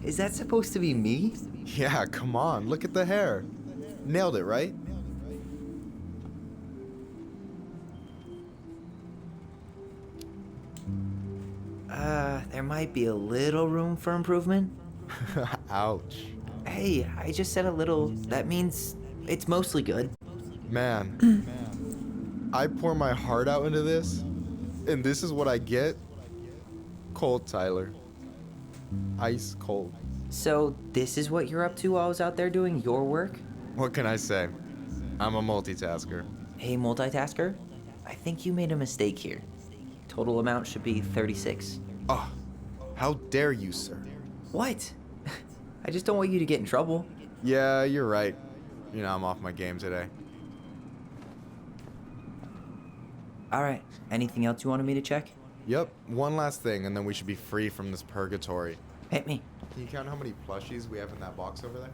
Is that supposed to be me? Yeah, come on, look at the hair. Nailed it, right? There might be a little room for improvement. Ouch. Hey, I just said a little. That means it's mostly good. Man, I pour my heart out into this, and this is what I get? Cold, Tyler. Ice cold. So, this is what you're up to while I was out there doing your work? What can I say? I'm a multitasker. Hey, multitasker. I think you made a mistake here. Total amount should be 36. Oh, how dare you, sir? What? I just don't want you to get in trouble. Yeah, you're right. You know, I'm off my game today. Alright, anything else you wanted me to check? Yep, one last thing, and then we should be free from this purgatory. Hit me. Can you count how many plushies we have in that box over there?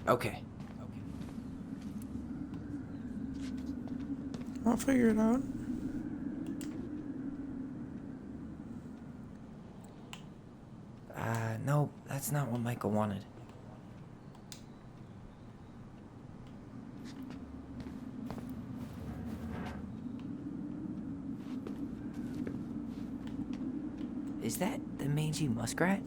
Okay. I'll figure it out. No, that's not what Michael wanted. Is that the mangy muskrat?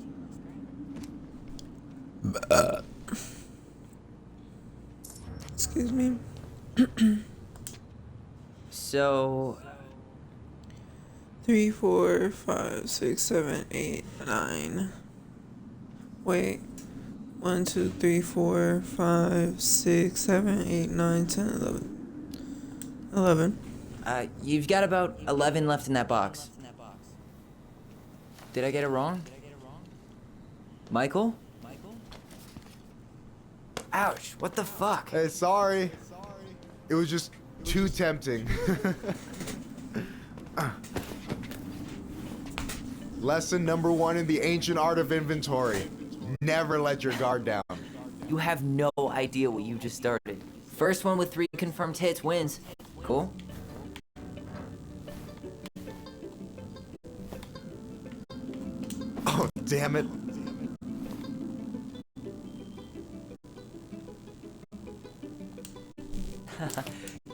So, 3, 4, 5, 6, 7, 8, 9. Wait. 1, 2, 3, 4, 5, 6, 7, 8, 9, 10, 11. 11. You've got about 11 left in that box. Did I get it wrong? Michael? Ouch, what the fuck? Hey, sorry. It was just too tempting. Lesson number 1 in the ancient art of inventory. Never let your guard down. You have no idea what you just started. First one with 3 confirmed hits wins. Cool? Oh, damn it.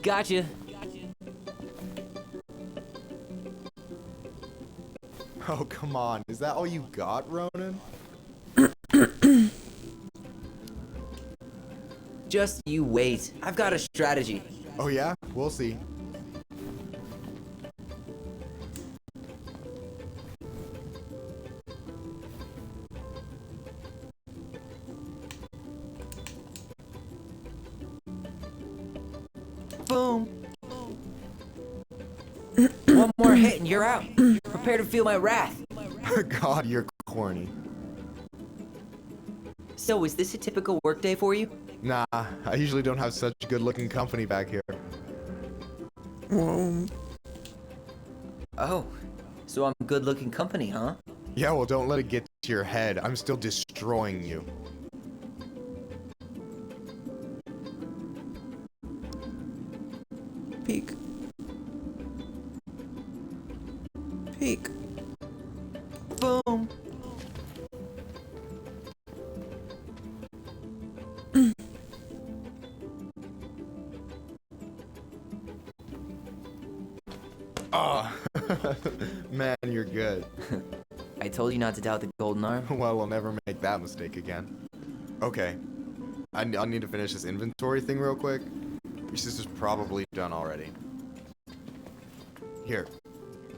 Gotcha. Oh, come on. Is that all you got, Ronan? Just you wait. I've got a strategy. Oh, yeah? We'll see. Boom. One more hit and you're out. Prepare to feel my wrath. God, you're corny. So, is this a typical workday for you? Nah, I usually don't have such good-looking company back here. Whoa. Oh, so I'm good-looking company, huh? Yeah, well, don't let it get to your head. I'm still destroying you. Peek. Peek. Boom. Oh, man, you're good. I told you not to doubt the golden arm. Well, we'll never make that mistake again. Okay, I'll need to finish this inventory thing real quick. Your sister's probably done already. Here,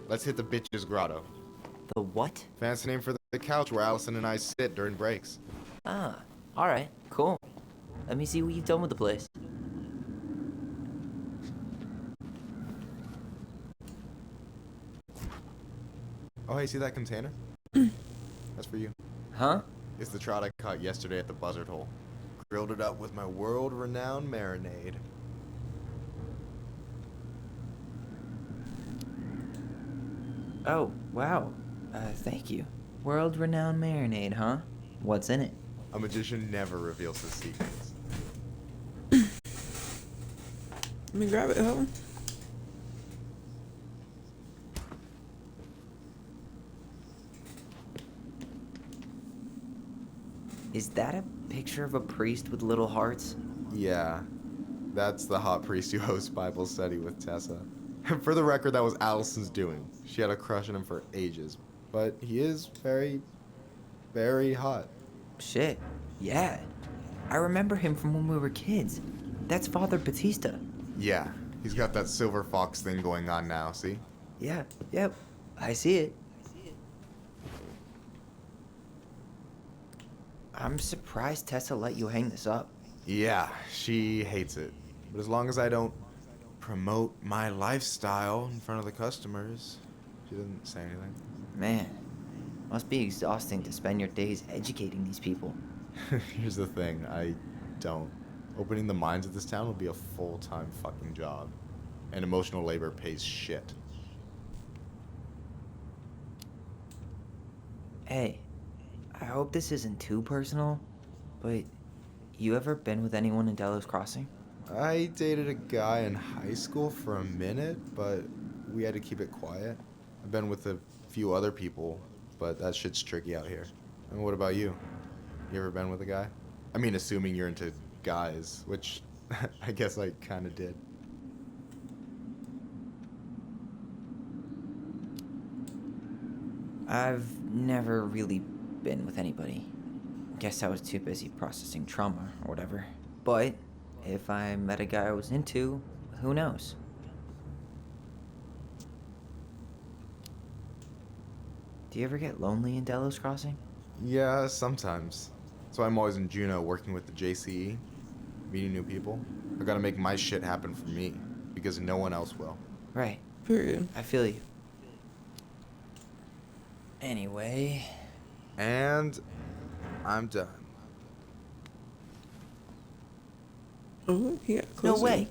let's hit the bitch's grotto. The what? Fancy name for the couch where Allison and I sit during breaks. Ah, alright, cool. Let me see what you've done with the place. Oh, hey, see that container? That's for you. Huh? It's the trout I caught yesterday at the buzzard hole. Grilled it up with my world-renowned marinade. Oh, wow. Thank you. World-renowned marinade, huh? What's in it? A magician never reveals his secrets. Let me grab it, Helen. Is that a picture of a priest with little hearts? Yeah, that's the hot priest who hosts Bible study with Tessa. For the record, that was Allison's doing. She had a crush on him for ages, but he is very, very hot. Shit, yeah. I remember him from when we were kids. That's Father Batista. Yeah, he's got that silver fox thing going on now, see? Yeah, yep. I see it. I'm surprised Tessa let you hang this up. Yeah, she hates it. But as long as I don't promote my lifestyle in front of the customers, she doesn't say anything. Man, must be exhausting to spend your days educating these people. Here's the thing, I don't. Opening the mines of this town will be a full-time fucking job. And emotional labor pays shit. Hey, I hope this isn't too personal, but you ever been with anyone in Delos Crossing? I dated a guy in high school for a minute, but we had to keep it quiet. I've been with a few other people, but that shit's tricky out here. And what about you? You ever been with a guy? I mean, assuming you're into guys, which I guess I kind of did. I've never really been with anybody. Guess I was too busy processing trauma or whatever. But if I met a guy I was into, who knows? Do you ever get lonely in Delos Crossing? Yeah, sometimes. So I'm always in Juneau working with the JCE, meeting new people. I gotta make my shit happen for me, because no one else will. Right. Period. I feel you. Anyway... And I'm done. Oh, yeah. No way!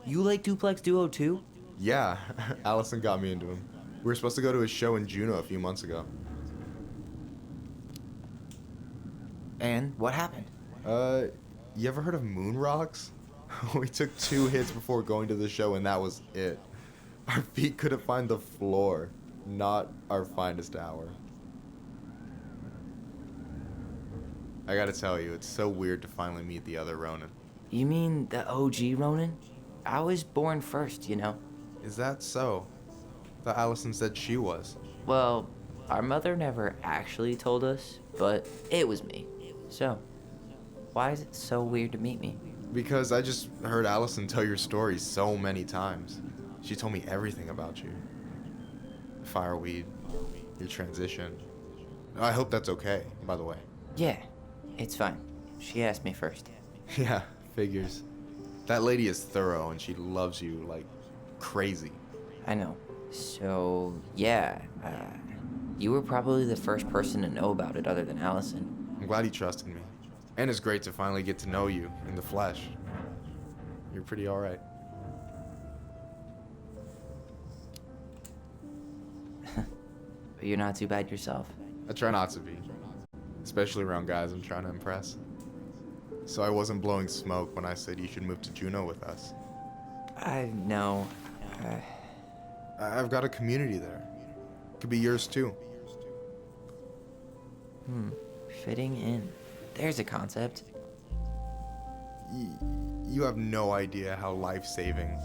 You like Duplex Duo too? Yeah, Allison got me into him. We were supposed to go to his show in Juneau a few months ago. And what happened? You ever heard of Moon Rocks? We took 2 hits before going to the show and that was it. Our feet couldn't find the floor. Not our finest hour. I gotta tell you, it's so weird to finally meet the other Ronin. You mean the OG Ronin? I was born first, you know. Is that so? Thought Allison said she was. Well, our mother never actually told us, but it was me. So, why is it so weird to meet me? Because I just heard Allison tell your story so many times. She told me everything about you. Fireweed, your transition. I hope that's okay, by the way. Yeah, it's fine. She asked me first. Yeah, figures. That lady is thorough and she loves you like crazy. I know. So, yeah, you were probably the first person to know about it other than Allison. I'm glad he trusted me. And it's great to finally get to know you in the flesh. You're pretty alright. But you're not too bad yourself. I try not to be. Especially around guys I'm trying to impress. So I wasn't blowing smoke when I said you should move to Juneau with us. I know. I've got a community there. Could be yours too. Fitting in. There's a concept. You have no idea how life-saving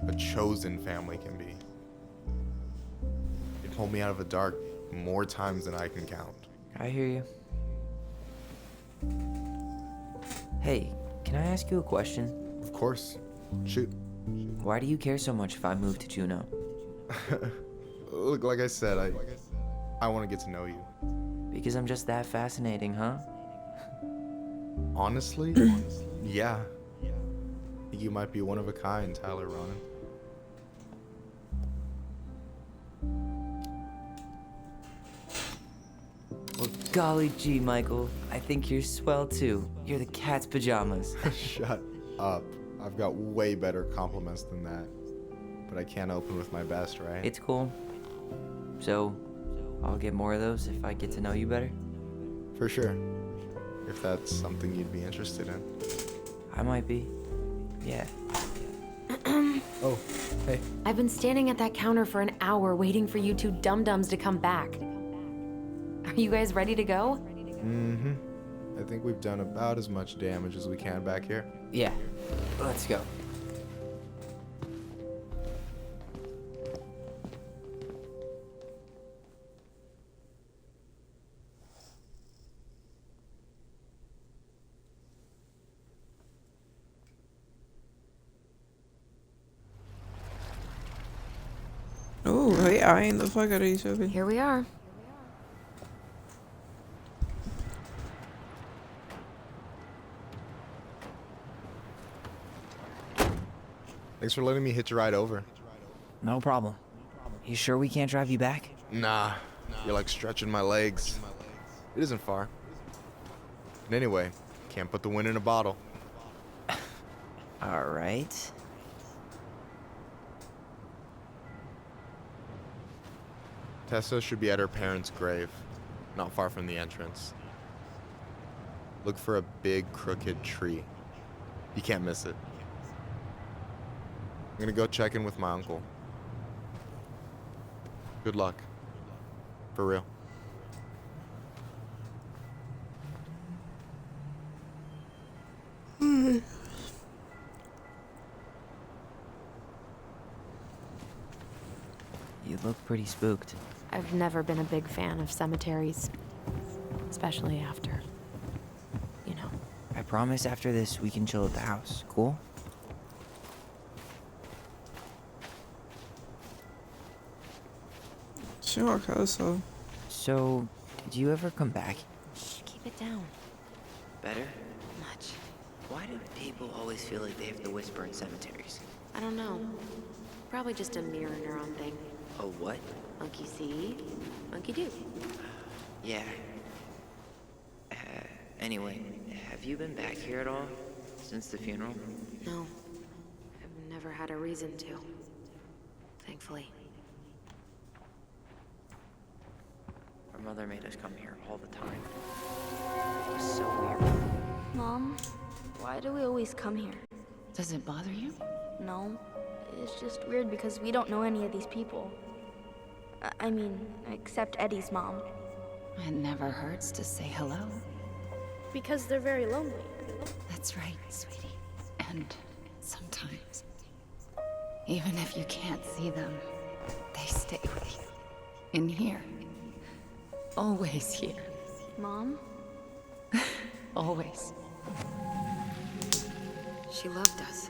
a chosen family can be. It pulled me out of the dark more times than I can count. I hear you. Hey, can I ask you a question? Of course. Shoot. Why do you care so much if I move to Juneau? Look, like I said, I want to get to know you. Because I'm just that fascinating, huh? Honestly? Yeah. I think you might be one of a kind, Tyler Ronin. Well, golly gee, Michael. I think you're swell too. You're the cat's pajamas. Shut up. I've got way better compliments than that. But I can't open with my best, right? It's cool. So, I'll get more of those if I get to know you better? For sure. If that's something you'd be interested in. I might be. Yeah. Oh, hey. I've been standing at that counter for an hour waiting for you two dum-dums to come back. Are you guys ready to go? Mm-hmm. I think we've done about as much damage as we can back here. Yeah. Let's go. Oh, hey, I ain't the fuck out of each other. Here we are. Thanks for letting me hitch a ride over. No problem. You sure we can't drive you back? Nah, you're like stretching my legs. It isn't far. And anyway, can't put the wind in a bottle. All right. Tessa should be at her parents' grave, not far from the entrance. Look for a big crooked tree. You can't miss it. I'm gonna go check in with my uncle. Good luck. For real. You look pretty spooked. I've never been a big fan of cemeteries. Especially after, you know. I promise after this we can chill at the house. Cool? Sure, so. So, did you ever come back? Shh, keep it down. Better? Much. Why do people always feel like they have to whisper in cemeteries? I don't know. Probably just a mirror neuron thing. A what? Monkey see, monkey do. Yeah. Anyway, have you been back here at all? Since the funeral? No. I've never had a reason to. Thankfully. Our mother made us come here all the time. It was so weird. Mom, why do we always come here? Does it bother you? No, it's just weird because we don't know any of these people. I mean, except Eddie's mom. It never hurts to say hello. Because they're very lonely. That's right, sweetie. And sometimes, even if you can't see them, they stay with you. In here. Always here. Mom? Always. She loved us.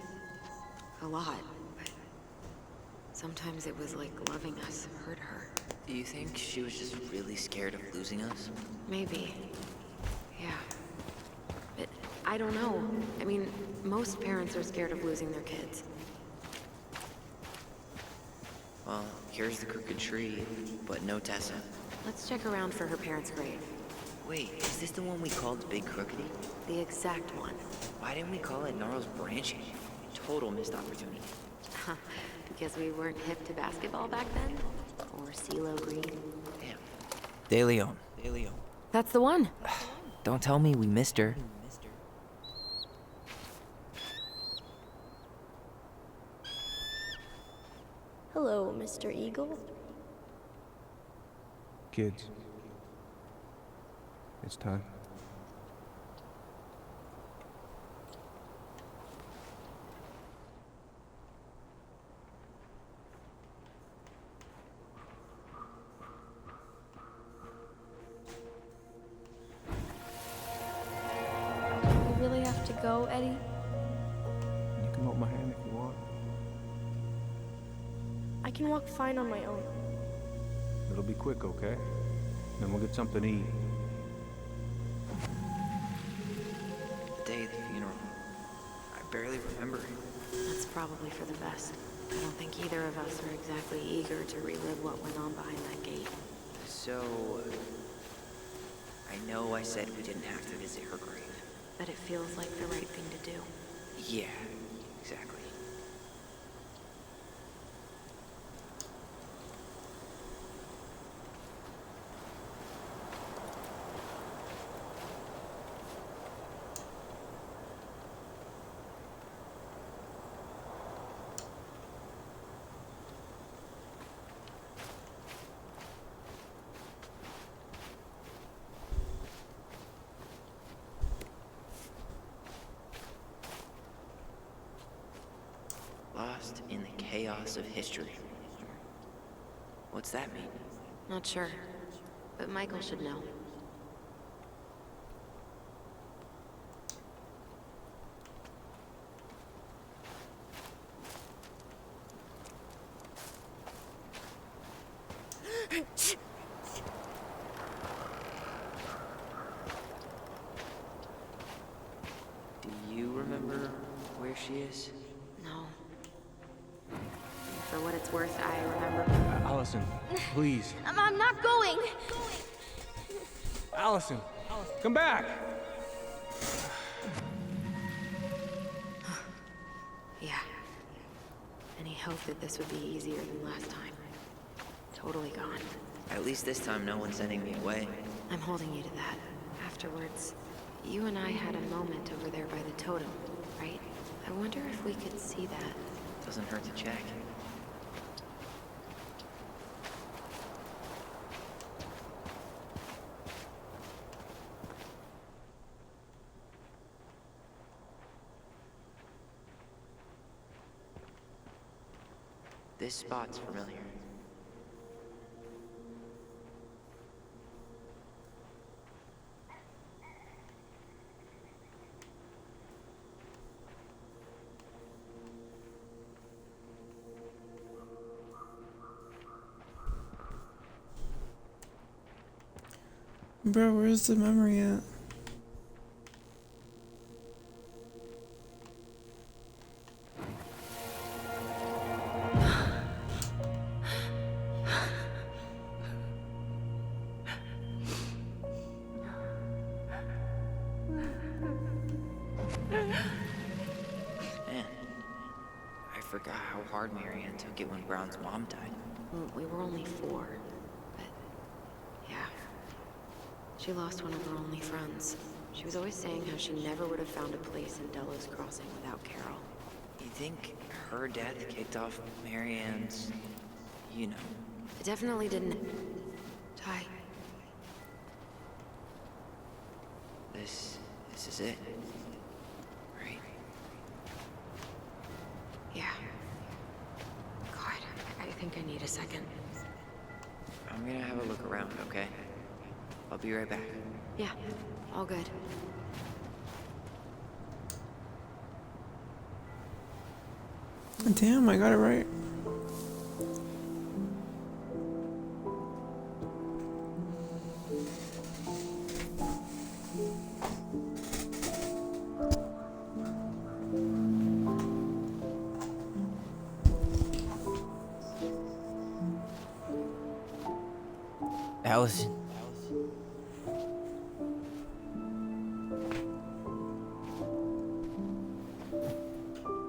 A lot, but sometimes it was like loving us hurt her. Do you think she was just really scared of losing us? Maybe. Yeah. But I don't know. I mean, most parents are scared of losing their kids. Well, here's the crooked tree, but no Tessa. Let's check around for her parents' grave. Wait, is this the one we called Big Crookedy? The exact one. Why didn't we call it Gnarls Branching? Total missed opportunity. Because we weren't hip to basketball back then? Or CeeLo Green? Damn. De Leon. That's the one! Don't tell me we missed her. Hello, Mr. Eagle. Kids. It's time. We really have to go, Eddie? You can hold my hand if you want. I can walk fine on my own. It'll be quick, okay? Then we'll get something to eat. The day of the funeral. I barely remember it. That's probably for the best. I don't think either of us are exactly eager to relive what went on behind that gate. So, I know I said we didn't have to visit her grave. But it feels like the right thing to do. Yeah, exactly. Lost in the chaos of history. What's that mean? Not sure. But Michael should know. Do you remember where she is? No. For what it's worth, I remember. Allison, please. I'm not going! Allison, come back! Yeah. Any hope that this would be easier than last time? Totally gone. At least this time no one's sending me away. I'm holding you to that. Afterwards, you and I had a moment over there by the totem, right? I wonder if we could see that. Doesn't hurt to check. This spot's familiar. Bro, where's the memory at? Man, I forgot how hard Marianne took it when Brown's mom died. Well, we were only 4, but yeah. She lost one of her only friends. She was always saying how she never would have found a place in Delos Crossing without Carol. You think her death kicked off Marianne's, you know? It definitely didn't. Ty. This is it, right? Yeah. God, I think I need a second. I'm gonna have a look around, okay? I'll be right back. Yeah, all good. Damn, I got it right. Allison.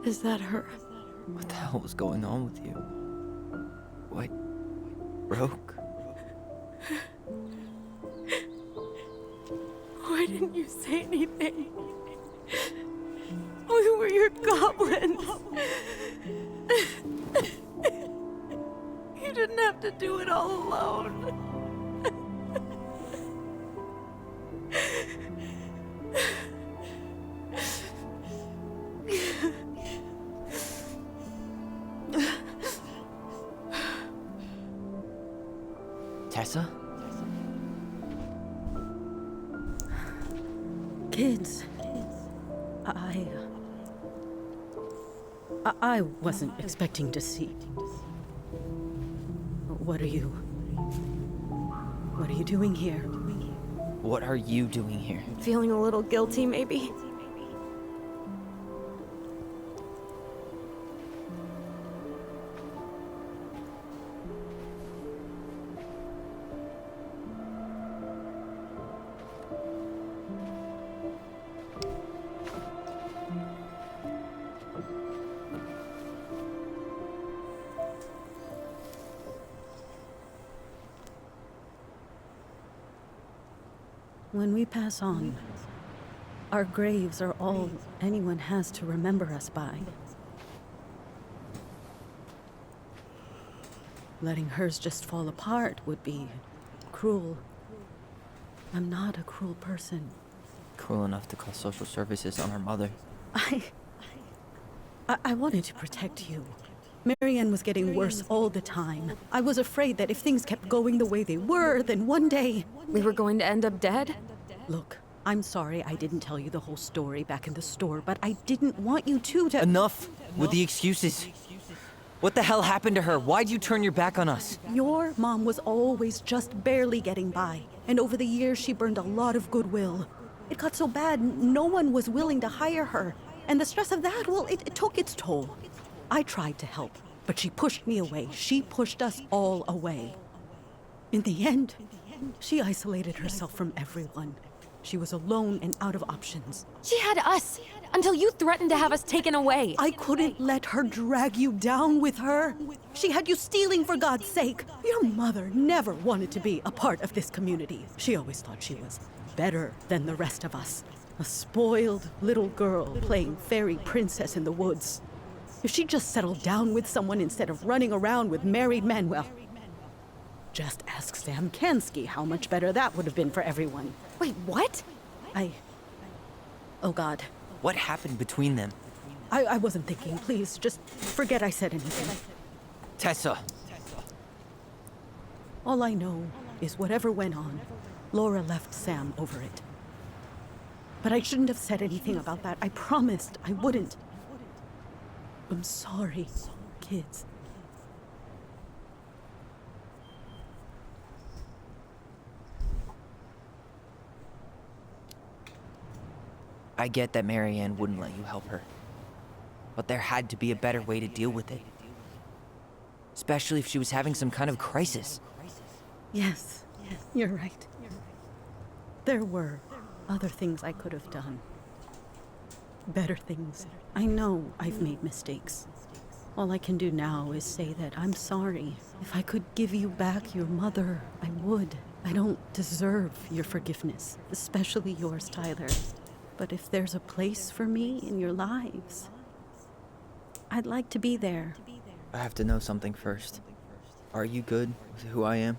Is that her? What the hell was going on with you? What broke? Why didn't you say anything? We were your goblins. You didn't have to do it all alone. Tessa? Kids, I wasn't expecting to see. What are you doing here? What are you doing here? Feeling a little guilty, maybe? When we pass on, our graves are all anyone has to remember us by. Letting hers just fall apart would be cruel. I'm not a cruel person. Cruel enough to call social services on her mother. I wanted to protect you. Marianne was getting worse all the time. I was afraid that if things kept going the way they were, then one day... We were going to end up dead? Look, I'm sorry I didn't tell you the whole story back in the store, but I didn't want you to... Enough with the excuses. What the hell happened to her? Why'd you turn your back on us? Your mom was always just barely getting by, and over the years she burned a lot of goodwill. It got so bad, no one was willing to hire her. And the stress of that, well, it took its toll. I tried to help, but she pushed me away. She pushed us all away. In the end, she isolated herself from everyone. She was alone and out of options. She had us, until you threatened to have us taken away. I couldn't let her drag you down with her. She had you stealing for God's sake. Your mother never wanted to be a part of this community. She always thought she was better than the rest of us. A spoiled little girl playing fairy princess in the woods. If she just settled down with someone instead of running around with married men, well, just ask Sam Kansky how much better that would have been for everyone. Wait, what? Oh God. What happened between them? I wasn't thinking. Please, just forget I said anything. Tessa! All I know is whatever went on, Laura left Sam over it. But I shouldn't have said anything about that. I promised I wouldn't. I'm sorry, kids. I get that Marianne wouldn't let you help her. But there had to be a better way to deal with it. Especially if she was having some kind of crisis. Yes, you're right. There were other things I could have done. Better things. I know I've made mistakes. All I can do now is say that I'm sorry. If I could give you back your mother, I would. I don't deserve your forgiveness, especially yours, Tyler. But if there's a place for me in your lives, I'd like to be there. I have to know something first. Are you good with who I am?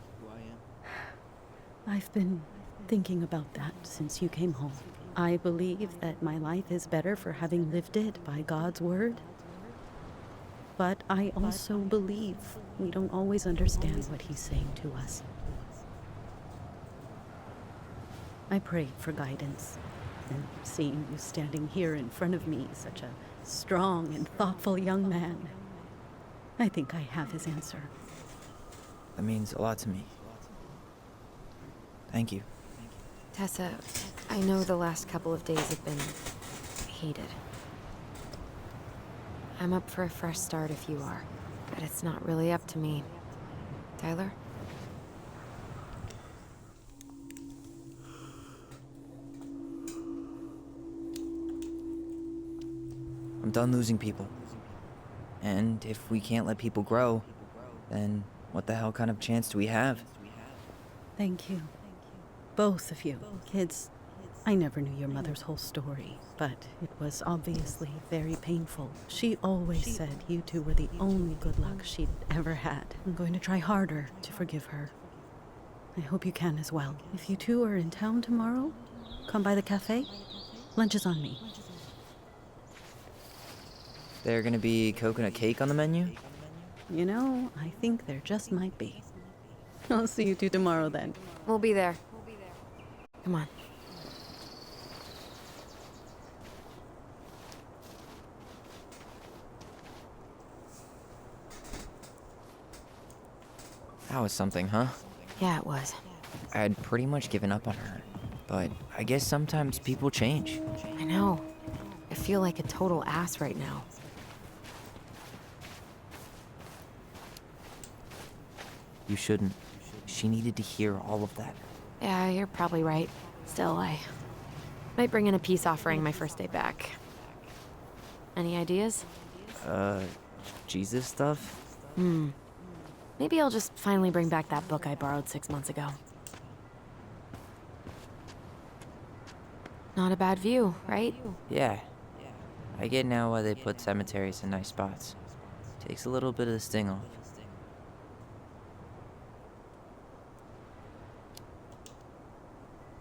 I've been thinking about that since you came home. I believe that my life is better for having lived it by God's word. But I also believe we don't always understand what he's saying to us. I prayed for guidance, and seeing you standing here in front of me, such a strong and thoughtful young man, I think I have his answer. That means a lot to me. Thank you. Tessa, I know the last couple of days have been heated. I'm up for a fresh start if you are, but it's not really up to me. Tyler? I'm done losing people. And if we can't let people grow, then what the hell kind of chance do we have? Thank you. Both of you. Kids, I never knew your mother's whole story, but it was obviously very painful. She always said you two were the only good luck she'd ever had. I'm going to try harder to forgive her. I hope you can as well. If you two are in town tomorrow, come by the cafe. Lunch is on me. There gonna be coconut cake on the menu? You know, I think there just might be. I'll see you two tomorrow then. We'll be there. Come on. That was something, huh? Yeah, it was. I had pretty much given up on her, but I guess sometimes people change. I know. I feel like a total ass right now. You shouldn't. She needed to hear all of that. Yeah, you're probably right. Still, I might bring in a peace offering my first day back. Any ideas? Jesus stuff? Maybe I'll just finally bring back that book I borrowed 6 months ago. Not a bad view, right? Yeah. I get now why they put cemeteries in nice spots. Takes a little bit of the sting off.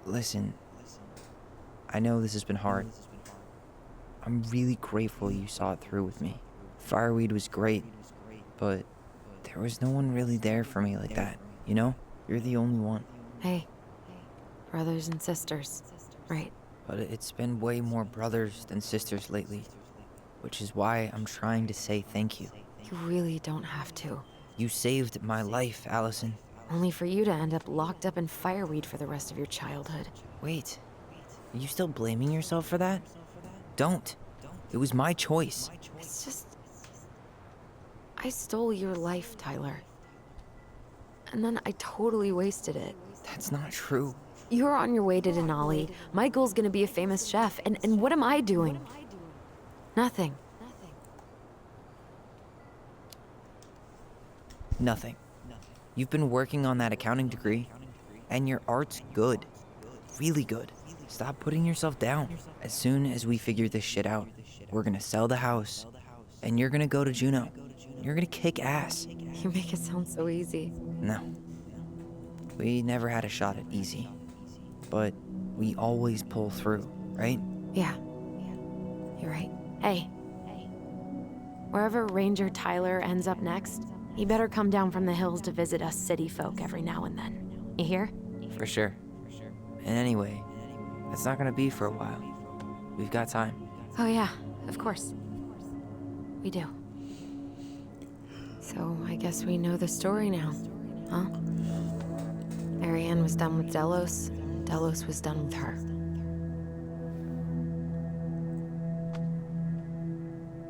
Listen, I know this has been hard. I'm really grateful you saw it through with me. Fireweed was great, but there was no one really there for me like that, you know? You're the only one. Hey, brothers and sisters, right? But it's been way more brothers than sisters lately, which is why I'm trying to say thank you. You really don't have to. You saved my life, Allison. Only for you to end up locked up in fireweed for the rest of your childhood. Wait, are you still blaming yourself for that? Don't. It was my choice. It's just... I stole your life, Tyler. And then I totally wasted it. That's not true. You're on your way to Denali. Michael's gonna be a famous chef, and what am I doing? Nothing. Nothing. You've been working on that accounting degree, and your art's good. Really good. Stop putting yourself down. As soon as we figure this shit out, we're gonna sell the house, and you're gonna go to Juneau. You're gonna kick ass. You make it sound so easy. No. We never had a shot at easy. But we always pull through, right? Yeah. You're right. Hey. Wherever Ranger Tyler ends up next, he better come down from the hills to visit us city folk every now and then. You hear? For sure. And anyway, it's not gonna be for a while. We've got time. Oh yeah, of course. We do. So I guess we know the story now, huh? Marianne was done with Delos, and Delos was done with her.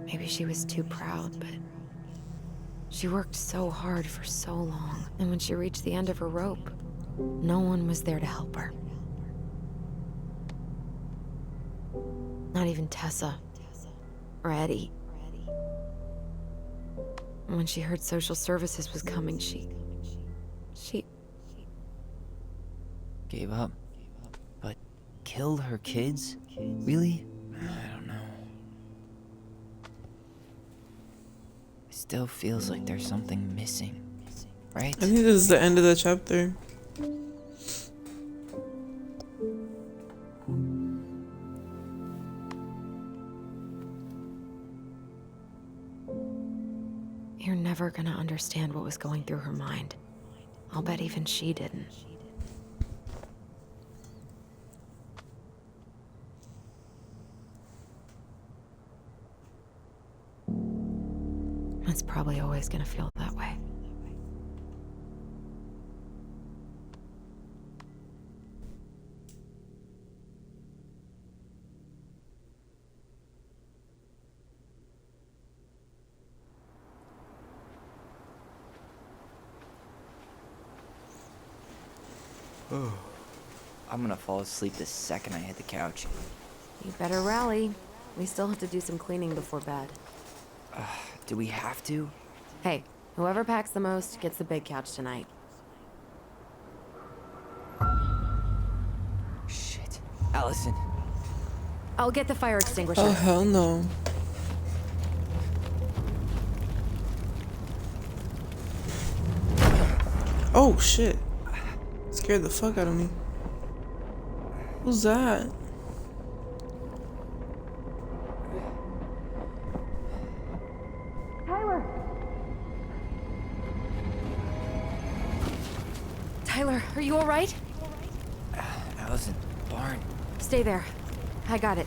Maybe she was too proud, but she worked so hard for so long, and when she reached the end of her rope, no one was there to help her. Not even Tessa or Eddie. When she heard social services was coming, she Gave up. But killed her kids? Really? I don't know. It still feels like there's something missing, right? I think this is the end of the chapter. You're never gonna understand what was going through her mind. I'll bet even she didn't. It's probably always gonna feel that way. I'm gonna fall asleep the second I hit the couch. You better rally. We still have to do some cleaning before bed. Do we have to? Hey, whoever packs the most gets the big couch tonight. Shit. Allison. I'll get the fire extinguisher. Oh, hell no. Oh, shit. Scared the fuck out of me. Who's that? Tyler, are you all right? Allison, barn. Stay there. I got it.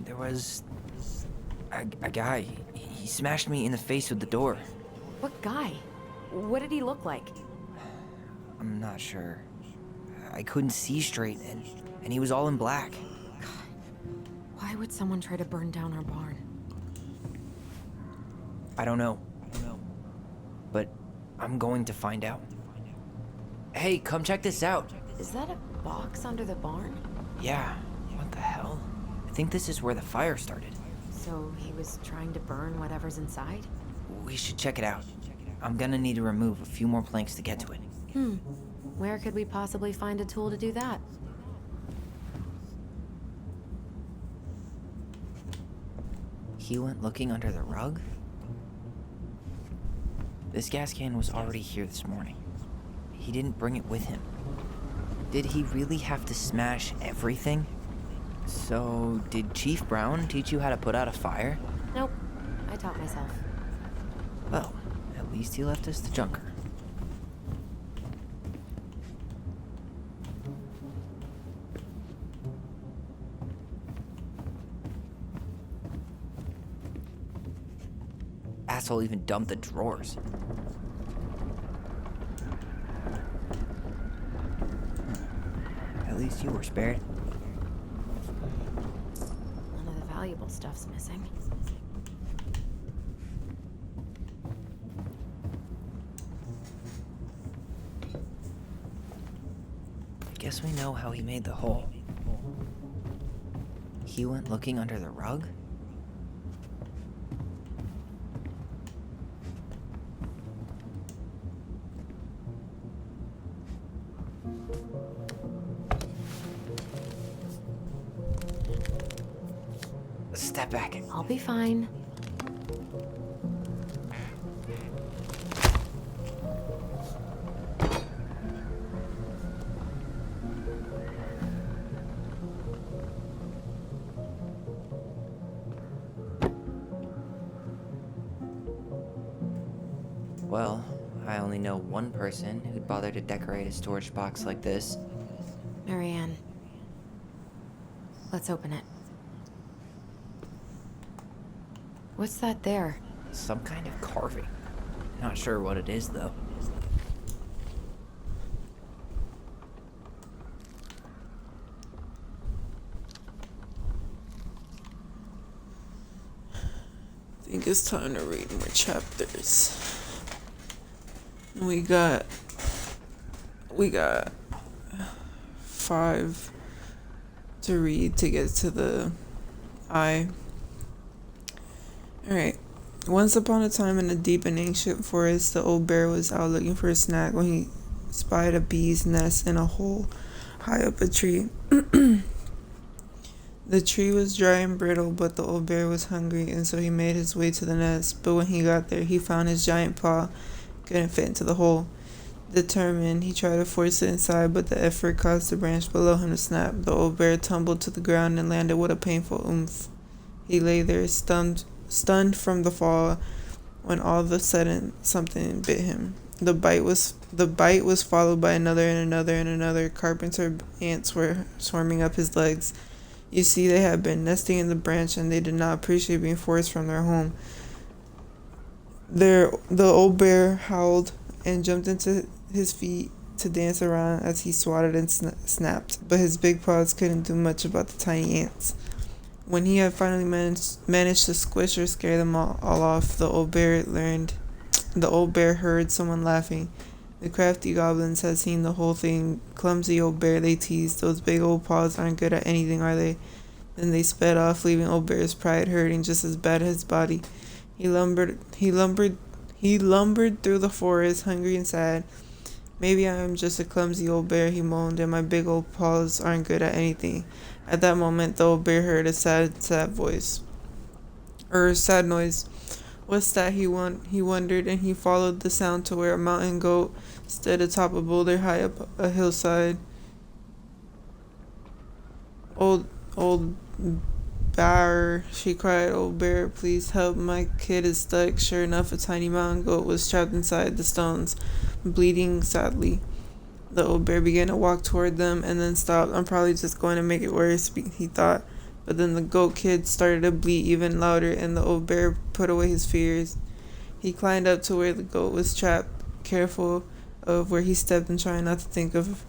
There was a guy. He smashed me in the face with the door. What guy? What did he look like? I'm not sure. I couldn't see straight, and he was all in black. Why would someone try to burn down our barn? I don't know. But I'm going to find out. Hey, come check this out. Is that a box under the barn? Yeah, what the hell? I think this is where the fire started. So he was trying to burn whatever's inside? We should check it out. I'm gonna need to remove a few more planks to get to it. Where could we possibly find a tool to do that? He went looking under the rug? This gas can was already here this morning. He didn't bring it with him. Did he really have to smash everything? So, did Chief Brown teach you how to put out a fire? Nope. I taught myself. Well, at least he left us the junker. Asshole even dumped the drawers. At least you were spared. None of the valuable stuff's missing. Guess we know how he made the hole. He went looking under the rug? Step back. I'll be fine. Well, I only know one person who'd bother to decorate a storage box like this. Marianne, let's open it. What's that there? Some kind of carving. Not sure what it is, though. I think it's time to read more chapters. We got 5 to read to get to the eye. Alright. Once upon a time in a deep and ancient forest, the old bear was out looking for a snack when he spied a bee's nest in a hole high up a tree. The tree was dry and brittle, but the old bear was hungry, and so he made his way to the nest. But when he got there, he found his giant paw couldn't fit into the hole. Determined, he tried to force it inside, but the effort caused the branch below him to snap. The old bear tumbled to the ground and landed with a painful oomph. He lay there, stunned from the fall, when all of a sudden something bit him. The bite was followed by another and another and another. Carpenter ants were swarming up his legs. You see, they had been nesting in the branch, and they did not appreciate being forced from their home. The old bear howled and jumped into his feet to dance around as he swatted and snapped, but his big paws couldn't do much about the tiny ants. When he had finally managed to squish or scare them all off, the old bear heard someone laughing. The crafty goblins had seen the whole thing. Clumsy old bear, they teased. Those big old paws aren't good at anything, are they? Then they sped off, leaving old bear's pride hurting just as bad as his body. He lumbered through the forest, hungry and sad. Maybe I am just a clumsy old bear, he moaned, and my big old paws aren't good at anything. At that moment, the old bear heard a sad noise. What's that? He wondered, and he followed the sound to where a mountain goat stood atop a boulder high up a hillside. Old bear, she cried, old bear, please help, my kid is stuck. Sure enough, a tiny mountain goat was trapped inside the stones, bleeding sadly. The old bear began to walk toward them and then stopped. I'm probably just going to make it worse, he thought. But then the goat kid started to bleed even louder, and the old bear put away his fears. He climbed up to where the goat was trapped, careful of where he stepped and trying not to think of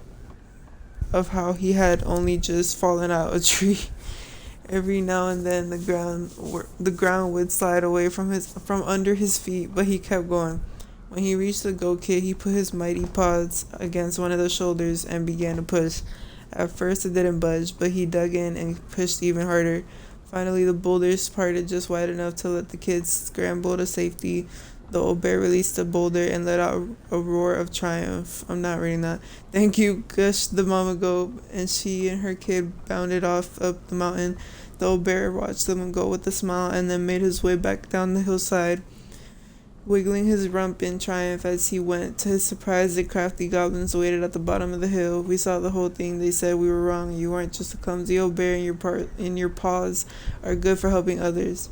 how he had only just fallen out a tree. Every now and then the ground would slide away from under his feet, but he kept going. When he reached the goat kid, he put his mighty paws against one of the shoulders and began to push. At first it didn't budge, but he dug in and pushed even harder. Finally, the boulders parted just wide enough to let the kids scramble to safety. The old bear released the boulder and let out a roar of triumph. I'm not reading that. Thank you, gushed the mama goat, and she and her kid bounded off up the mountain. The old bear watched them go with a smile and then made his way back down the hillside, wiggling his rump in triumph as he went. To his surprise, the crafty goblins waited at the bottom of the hill. We saw the whole thing. They said we were wrong. You aren't just a clumsy old bear, and your paws are good for helping others.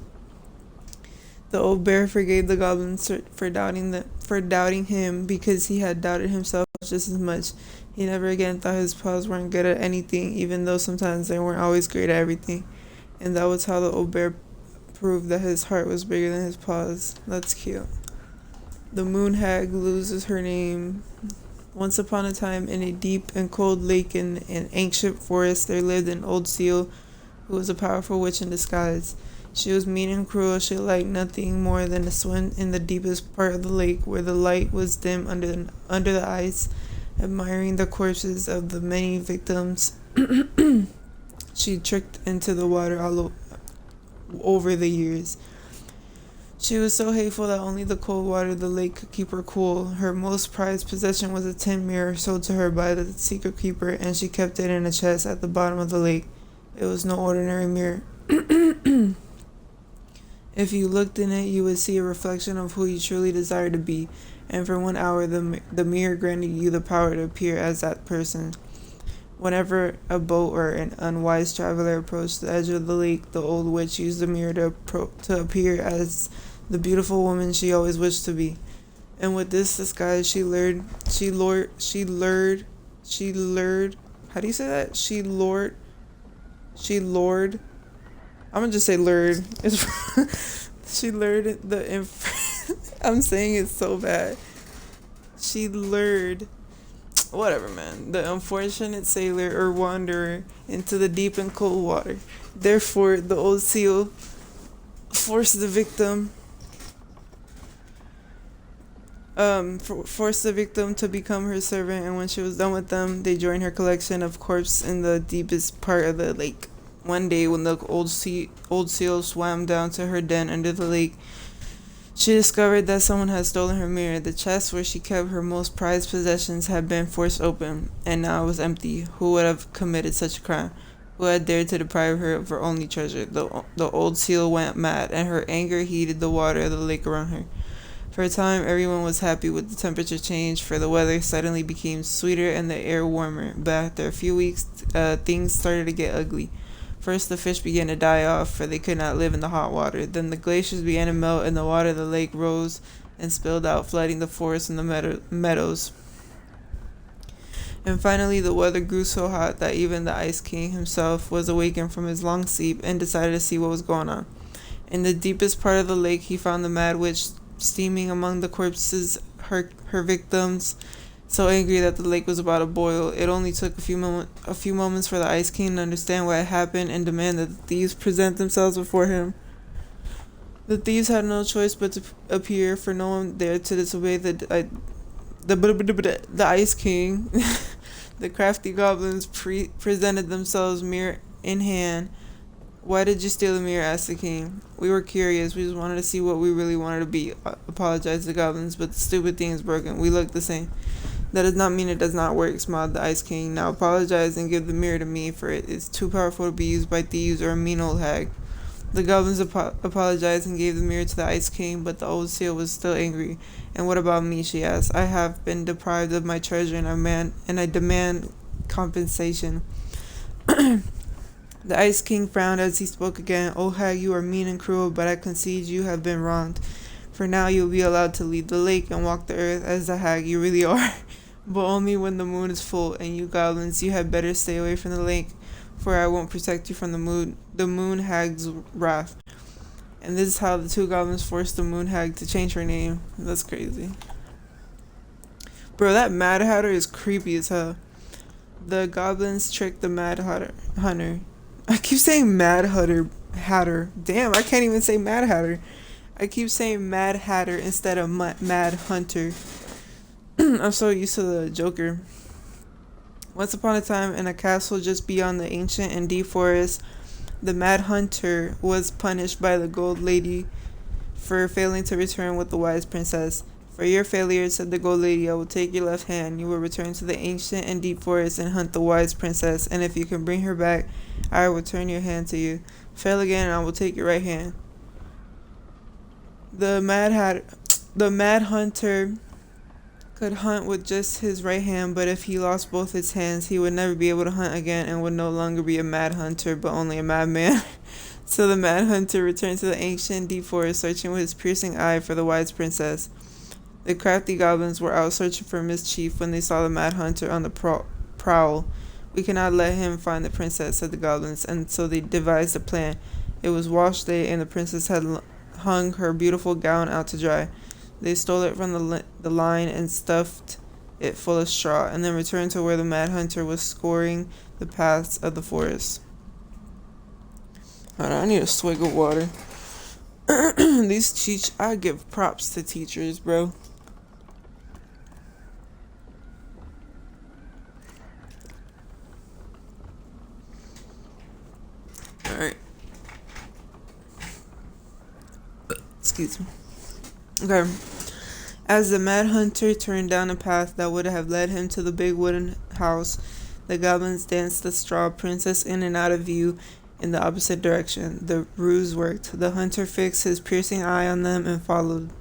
The old bear forgave the goblins for doubting him because he had doubted himself just as much. He never again thought his paws weren't good at anything, even though sometimes they weren't always great at everything. And that was how the old bear proved that his heart was bigger than his paws. That's cute. The moon hag loses her name. Once upon a time, in a deep and cold lake in an ancient forest, there lived an old seal who was a powerful witch in disguise. She was mean and cruel. She liked nothing more than to swim in the deepest part of the lake, where the light was dim under the ice, admiring the corpses of the many victims she tricked into the water over the years. She was so hateful that only the cold water of the lake could keep her cool. Her most prized possession was a tin mirror sold to her by the secret keeper, and she kept it in a chest at the bottom of the lake. It was no ordinary mirror. If you looked in it, you would see a reflection of who you truly desired to be, and for 1 hour the mirror granted you the power to appear as that person. Whenever a boat or an unwise traveler approached the edge of the lake, the old witch used the mirror to appear as the beautiful woman she always wished to be. And with this disguise, she lured, how do you say that? I'm gonna just say lured. She lured I'm saying it so bad. She lured, whatever, man, the unfortunate sailor or wanderer into the deep and cold water. Therefore, the old seal forced the victim to become her servant, and when she was done with them, they joined her collection of corpses in the deepest part of the lake. One day, when the old seal swam down to her den under the lake, she discovered that someone had stolen her mirror. The chest where she kept her most prized possessions had been forced open, and now it was empty. Who would have committed such a crime? Who had dared to deprive her of her only treasure? The old seal went mad, and her anger heated the water of the lake around her. For a time, everyone was happy with the temperature change, for the weather suddenly became sweeter and the air warmer. But after a few weeks, things started to get ugly. First, the fish began to die off, for they could not live in the hot water. Then the glaciers began to melt, and the water of the lake rose and spilled out, flooding the forests and the meadows. And finally, the weather grew so hot that even the Ice King himself was awakened from his long sleep and decided to see what was going on. In the deepest part of the lake, he found the Mad Witch steaming among the corpses, her victims, so angry that the lake was about to boil. It only took a few moments for the Ice King to understand what had happened and demand that the thieves present themselves before him. The thieves had no choice but to appear, for no one dared to disobey the Ice King. The crafty goblins presented themselves, mirror in hand. "Why did you steal the mirror?" asked the king. "We were curious. We just wanted to see what we really wanted to be," apologized the goblins, "but the stupid thing is broken. We look the same." "That does not mean it does not work," smiled the Ice King. "Now apologize and give the mirror to me, for it is too powerful to be used by thieves or a mean old hag." The goblins apologized and gave the mirror to the Ice King, but the old seal was still angry. "And what about me?" she asked. "I have been deprived of my treasure, and I demand compensation." The Ice King frowned as he spoke again. "O hag, you are mean and cruel, but I concede you have been wronged. For now you will be allowed to leave the lake and walk the earth as the hag you really are, but only when the moon is full. And you goblins, you had better stay away from the lake, for I won't protect you from the moon hag's wrath." And this is how the two goblins forced the moon hag to change her name. That's crazy. Bro, that Mad Hatter is creepy as hell. The goblins tricked the Mad Hunter. I keep saying Mad Hatter. Damn, I can't even say Mad Hatter. I keep saying Mad Hatter instead of Mad Hunter. I'm so used to the Joker. Once upon a time, in a castle just beyond the ancient and deep forest, the Mad Hunter was punished by the Gold Lady for failing to return with the Wise Princess. "For your failure," said the Gold Lady, "I will take your left hand. You will return to the ancient and deep forest and hunt the Wise Princess, and if you can bring her back, I will turn your hand to you. Fail again, and I will take your right hand." The Mad Hunter could hunt with just his right hand, but if he lost both his hands, he would never be able to hunt again and would no longer be a Mad Hunter, but only a madman. So the Mad Hunter returned to the ancient deep forest, searching with his piercing eye for the Wise Princess. The crafty goblins were out searching for mischief when they saw the Mad Hunter on the prowl. "We cannot let him find the princess," said the goblins, and so they devised a plan. It was wash day, and the princess had hung her beautiful gown out to dry. They stole it from the line and stuffed it full of straw, and then returned to where the Mad Hunter was scouring the paths of the forest. Alright, I need a swig of water. I give props to teachers, bro. Alright. Excuse me. Okay. As the Mad Hunter turned down a path that would have led him to the big wooden house, the goblins danced the straw princess in and out of view in the opposite direction. The ruse worked. The hunter fixed his piercing eye on them and followed.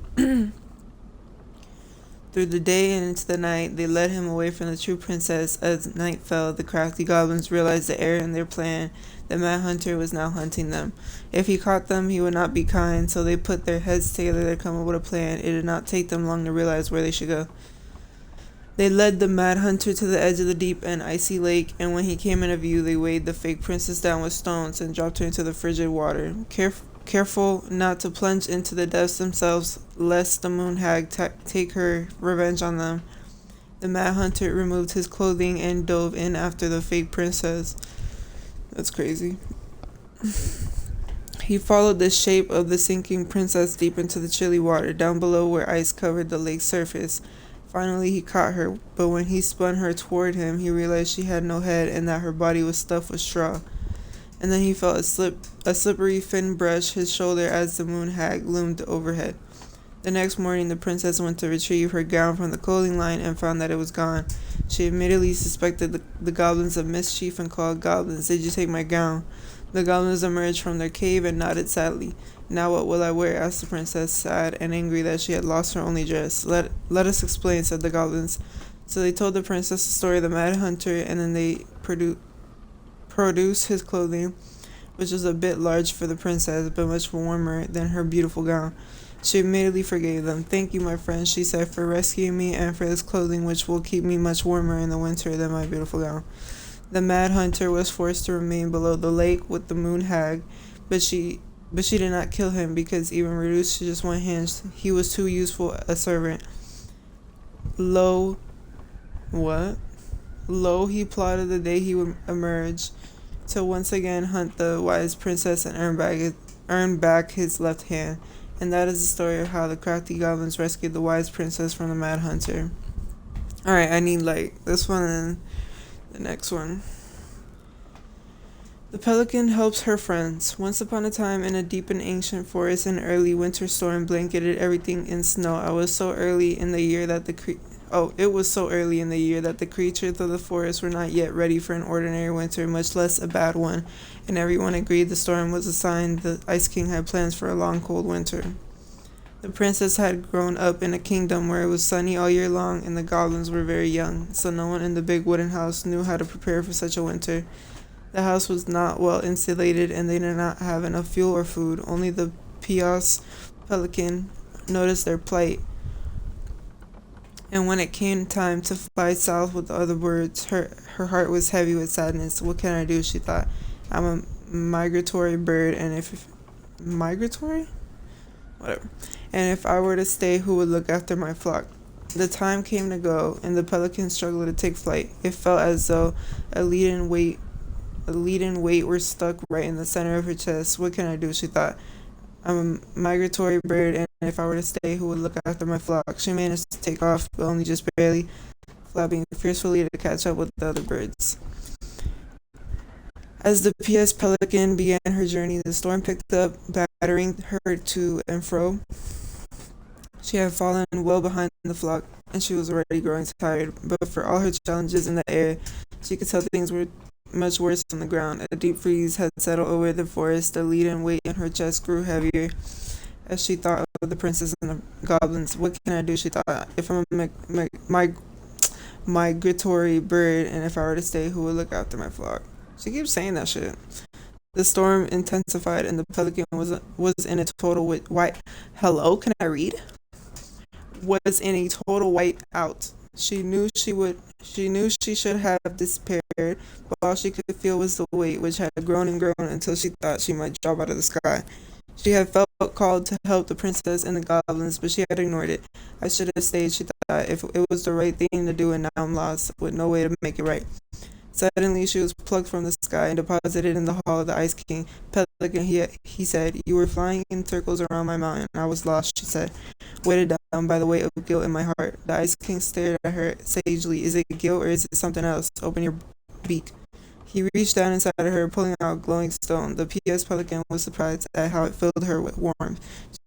Through the day and into the night, they led him away from the true princess. As night fell, the crafty goblins realized the error in their plan. The Mad Hunter was now hunting them. If he caught them, he would not be kind, so they put their heads together to come up with a plan. It did not take them long to realize where they should go. They led the Mad Hunter to the edge of the deep and icy lake, and when he came into view, they weighed the fake princess down with stones and dropped her into the frigid water. Careful not to plunge into the depths themselves, lest the moon hag take her revenge on them. The Mad Hunter removed his clothing and dove in after the fake princess. That's crazy. He followed the shape of the sinking princess deep into the chilly water, down below where ice covered the lake's surface. Finally, he caught her, but when he spun her toward him, he realized she had no head and that her body was stuffed with straw. And then he felt a slippery fin brush his shoulder as the moon hag loomed overhead. The next morning, the princess went to retrieve her gown from the clothing line and found that it was gone. She immediately suspected the goblins of mischief and called, "Goblins, did you take my gown?" The goblins emerged from their cave and nodded sadly. "Now what will I wear?" asked the princess, sad and angry that she had lost her only dress. Let us explain," said the goblins. So they told the princess the story of the Mad Hunter, and then they produced his clothing, which was a bit large for the princess, but much warmer than her beautiful gown. She immediately forgave them. "Thank you, my friends," she said, "for rescuing me and for this clothing which will keep me much warmer in the winter than my beautiful gown." The Mad Hunter was forced to remain below the lake with the moon hag, but she did not kill him because even reduced to just one hand, he was too useful a servant. Lo, he plotted the day he would emerge to once again hunt the wise princess and earn back his left hand. And that is the story of how the crafty goblins rescued the wise princess from the Mad Hunter. Alright, I need this one and the next one. The pelican helps her friends. Once upon a time, in a deep and ancient forest, an early winter storm blanketed everything in snow. It was so early in the year that the creatures of the forest were not yet ready for an ordinary winter, much less a bad one, and everyone agreed the storm was a sign the Ice King had plans for a long, cold winter. The princess had grown up in a kingdom where it was sunny all year long, and the goblins were very young, so no one in the big wooden house knew how to prepare for such a winter. The house was not well insulated, and they did not have enough fuel or food. Only the Pios pelican noticed their plight, and when it came time to fly south with the other birds, her heart was heavy with sadness. "What can I do?" she thought. "I'm a migratory bird, and if I were to stay, who would look after my flock?" The time came to go, and the pelican struggled to take flight. It felt as though a leaden weight were stuck right in the center of her chest. "What can I do?" she thought. "I'm a migratory bird, and if I were to stay, who would look after my flock?" She managed to take off, but only just barely, flapping fiercely to catch up with the other birds. As the P.S. pelican began her journey, the storm picked up, battering her to and fro. She had fallen well behind the flock, and she was already growing tired, but for all her challenges in the air, she could tell things were much worse on the ground. A deep freeze had settled over the forest. The leaden weight in her chest grew heavier as she thought of the princess and the goblins. "What can I do?" she thought. "If I'm a migratory bird, and if I were to stay, who would look after my flock?" She keeps saying that shit. The storm intensified, and the pelican was in a total white. Hello, can I read? Was in a total white out. She knew she should have despaired, but all she could feel was the weight, which had grown and grown until she thought she might drop out of the sky. She had felt called to help the princess and the goblins, but she had ignored it. "I should have stayed," she thought. "If it was the right thing to do, and now I'm lost, with no way to make it right." Suddenly, she was plucked from the sky and deposited in the hall of the Ice King. "Pelican," he said, "you were flying in circles around my mountain. I was lost," she said, weighted down by the weight of guilt in my heart. The Ice King stared at her sagely. "Is it guilt, or is it something else? Open your beak." He reached down inside of her, pulling out a glowing stone. The P.S. pelican was surprised at how it filled her with warmth,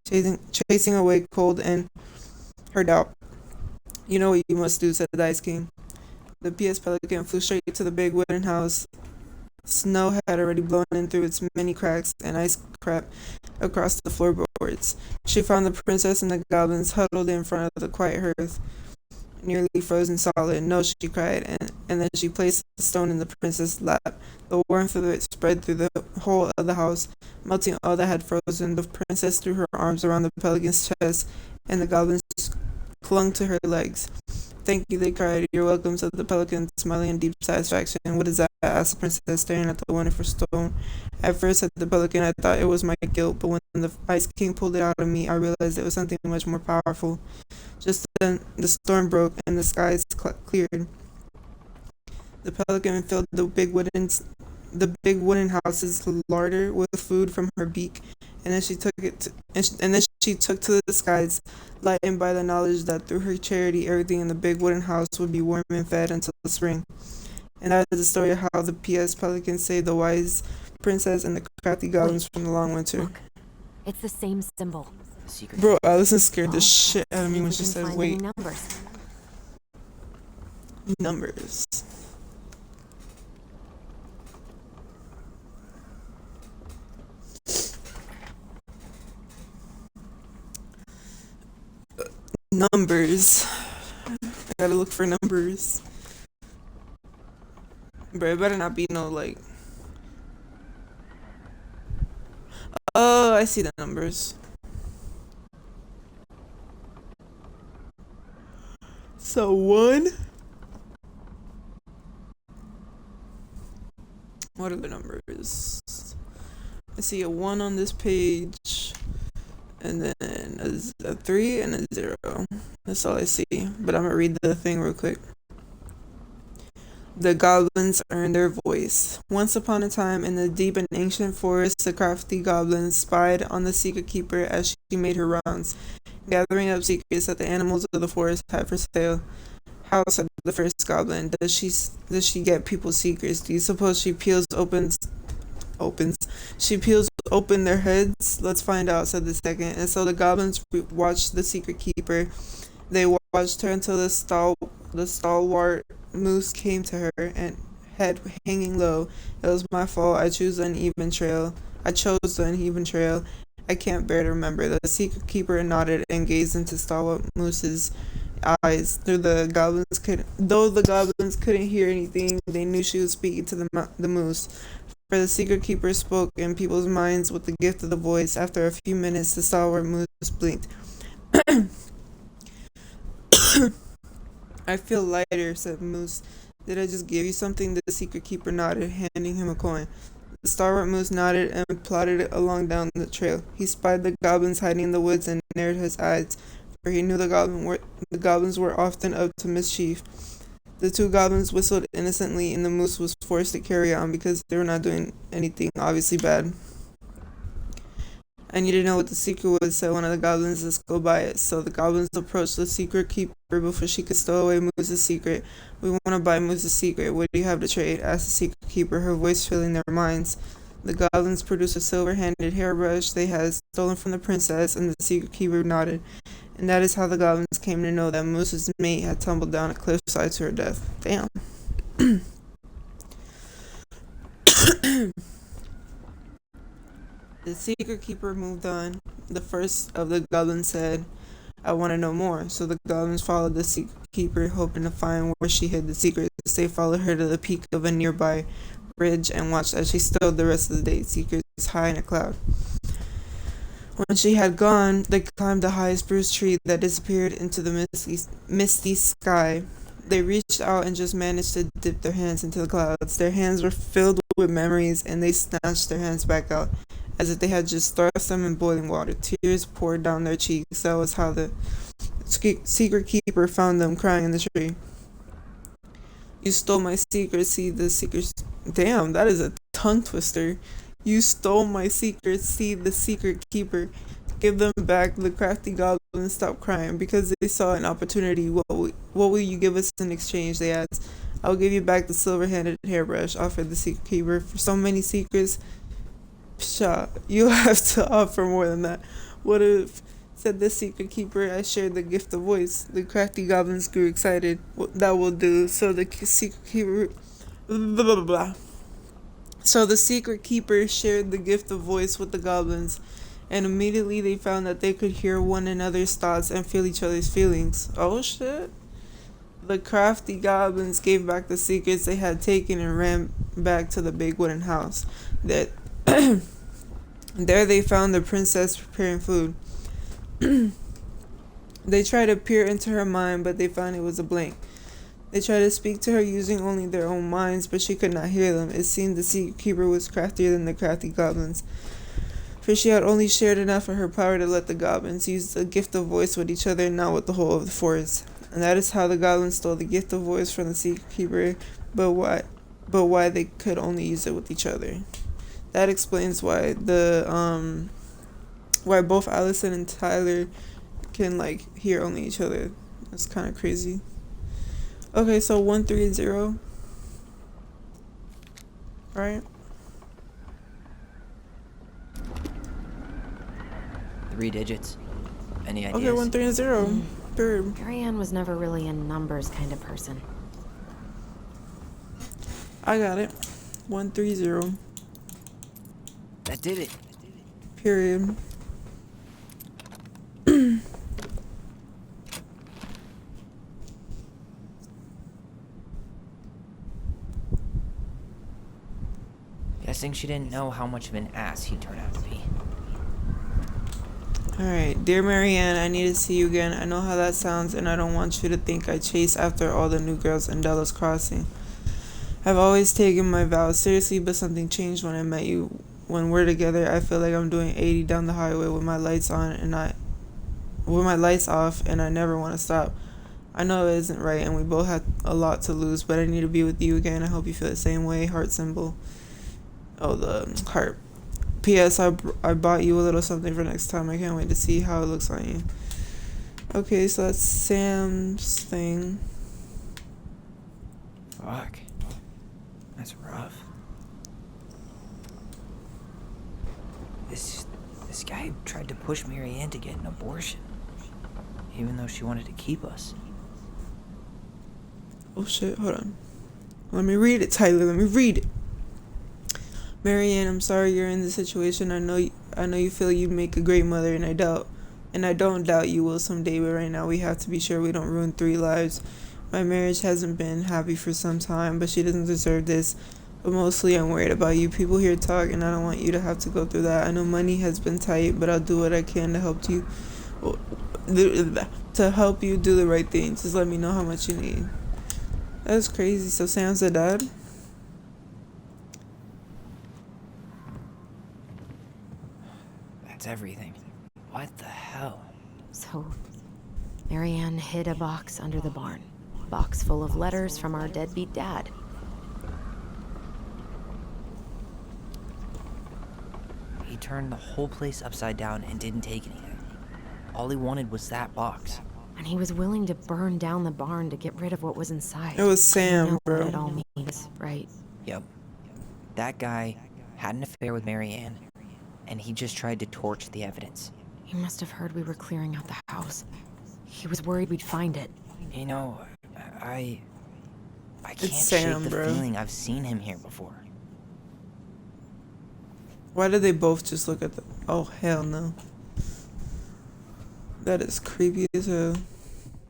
chasing away cold and her doubt. "You know what you must do," said the Ice King. The P.S. pelican flew straight to the big wooden house. Snow had already blown in through its many cracks, and ice crept across the floorboards. She found the princess and the goblins huddled in front of the quiet hearth. nearly frozen solid. No, she cried, and then she placed the stone in the princess's lap. The warmth of it spread through the whole of the house, melting all that had frozen. The princess threw her arms around the pelican's chest, and the goblins clung to her legs. "Thank you," they cried. "You're welcome," said the pelican, smiling in deep satisfaction. "What is that?" asked the princess, staring at the wonderful stone. "At first," said the pelican, "I thought it was my guilt, but when the Ice King pulled it out of me, I realized it was something much more powerful." Just then, the storm broke, and the skies cleared. The pelican filled the big wooden house's larder with food from her beak, and then she took to the skies, lightened by the knowledge that through her charity everything in the big wooden house would be warm and fed until the spring. And that is the story of how the P.S. Pelican saved the wise princess and the crafty goblins from the long winter. Look, it's the same symbol. Bro, Allison scared the shit out of me when she said, "Wait, numbers." Numbers. I gotta look for numbers. Bro, it better not be no like. Oh, I see the numbers. So 1. What are the numbers? I see a 1 on this page, and then a 3 and a 0. That's all I see. But I'm gonna read the thing real quick. The goblins earned their voice. Once upon a time, in the deep and ancient forest, the crafty goblin spied on the secret keeper as she made her rounds, gathering up secrets that the animals of the forest had for sale. "How," said the first goblin, does she get people's secrets? Do you suppose she peels open their heads? Let's find out," said the second. And so the goblins watched the secret keeper. They watched her until the stalwart moose came to her, and head hanging low. "It was my fault. I chose the uneven trail. I can't bear to remember." The secret keeper nodded and gazed into stalwart moose's eyes. Though the goblins couldn't hear anything, they knew she was speaking to the moose. For the secret keeper spoke in people's minds with the gift of the voice. After a few minutes, the stalwart moose blinked. "I feel lighter," said Moose. "Did I just give you something?" The secret keeper nodded, handing him a coin. The stalwart moose nodded and plodded along down the trail. He spied the goblins hiding in the woods and narrowed his eyes, for he knew the goblins were often up to mischief. The two goblins whistled innocently, and the moose was forced to carry on because they were not doing anything obviously bad. "I need to know what the secret was," said one of the goblins. "Let's go by it." So the goblins approached the secret keeper before she could stow away Moose's secret. "We want to buy Moose's secret. What do you have to trade?" asked the secret keeper, her voice filling their minds. The goblins produced a silver-handled hairbrush they had stolen from the princess, and the secret keeper nodded. And that is how the goblins came to know that Moose's mate had tumbled down a cliffside to her death. Damn. The secret keeper moved on. The first of the goblins said, "I want to know more." So the goblins followed the secret keeper, hoping to find where she hid the secrets. They followed her to the peak of a nearby ridge and watched as she stowed the rest of the day's secrets high in a cloud. When she had gone, they climbed the high spruce tree that disappeared into the misty sky. They reached out and just managed to dip their hands into the clouds. Their hands were filled with memories, and they snatched their hands back out, as if they had just thrust them in boiling water. Tears poured down their cheeks. That was how the secret keeper found them crying in the tree. "You stole my secret, see the secret..." Damn, that is a tongue twister. "You stole my secret, see the secret keeper. Give them back." The crafty goblins stopped crying because they saw an opportunity. What will you give us in exchange?" they asked. "I'll give you back the silver-handled hairbrush," offered the secret keeper. "For so many secrets, pshaw, you have to offer more than that." "What if," said the secret keeper, "I shared the gift of voice?" The crafty goblins grew excited. "That will do." So the secret keeper... Blah, blah, blah. So the secret keeper shared the gift of voice with the goblins, and immediately they found that they could hear one another's thoughts and feel each other's feelings. Oh shit. The crafty goblins gave back the secrets they had taken and ran back to the big wooden house. That there they found the princess preparing food. They tried to peer into her mind, but they found it was a blank. They tried to speak to her using only their own minds, but she could not hear them. It seemed the secret keeper was craftier than the crafty goblins, for she had only shared enough of her power to let the goblins use the gift of voice with each other and not with the whole of the forest. And that is how the goblins stole the gift of voice from the secret keeper, but why they could only use it with each other. That explains why why both Allison and Tyler can like hear only each other. That's kind of crazy. Okay, so 130, right? 3 digits. Any ideas? Okay, 130. Third. Marianne was never really a numbers kind of person. I got it. 130. That did it. Period. Guessing she didn't know how much of an ass he turned out to be. Alright, dear Marianne, I need to see you again. I know how that sounds, and I don't want you to think I chase after all the new girls in Delos Crossing. I've always taken my vows seriously, but something changed when I met you. When we're together, I feel like I'm doing 80 down the highway with my lights on with my lights off, and I never want to stop. I know it isn't right, and we both have a lot to lose, but I need to be with you again. I hope you feel the same way. Heart symbol. Oh, the heart. P.S. I bought you a little something for next time. I can't wait to see how it looks on you. Okay, so that's Sam's thing. Fuck. That's rough. This guy tried to push Marianne to get an abortion, even though she wanted to keep us. Oh shit, hold on. Let me read it, Tyler. Let me read it. Marianne, I'm sorry you're in this situation. I know you feel you'd make a great mother, and I don't doubt you will someday, but right now we have to be sure we don't ruin 3 lives. My marriage hasn't been happy for some time, but she doesn't deserve this. But mostly I'm worried about you. People here talk, and I don't want you to have to go through that. I know money has been tight, but I'll do what I can to help you do the right thing. Just let me know how much you need. That's crazy. So Sam's the dad? That's everything. What the hell? So, Marianne hid a box under the barn. Box full of letters from our deadbeat dad. He turned the whole place upside down and didn't take anything. All he wanted was that box. And he was willing to burn down the barn to get rid of what was inside. It was Sam, You know bro. what it all means, right? Yep. That guy had an affair with Marianne, and he just tried to torch the evidence. He must have heard we were clearing out the house. He was worried we'd find it. You know, I can't Sam, shake the bro. feeling I've seen him here before. Why did they both just look at the... Oh, hell no. That is creepy as hell.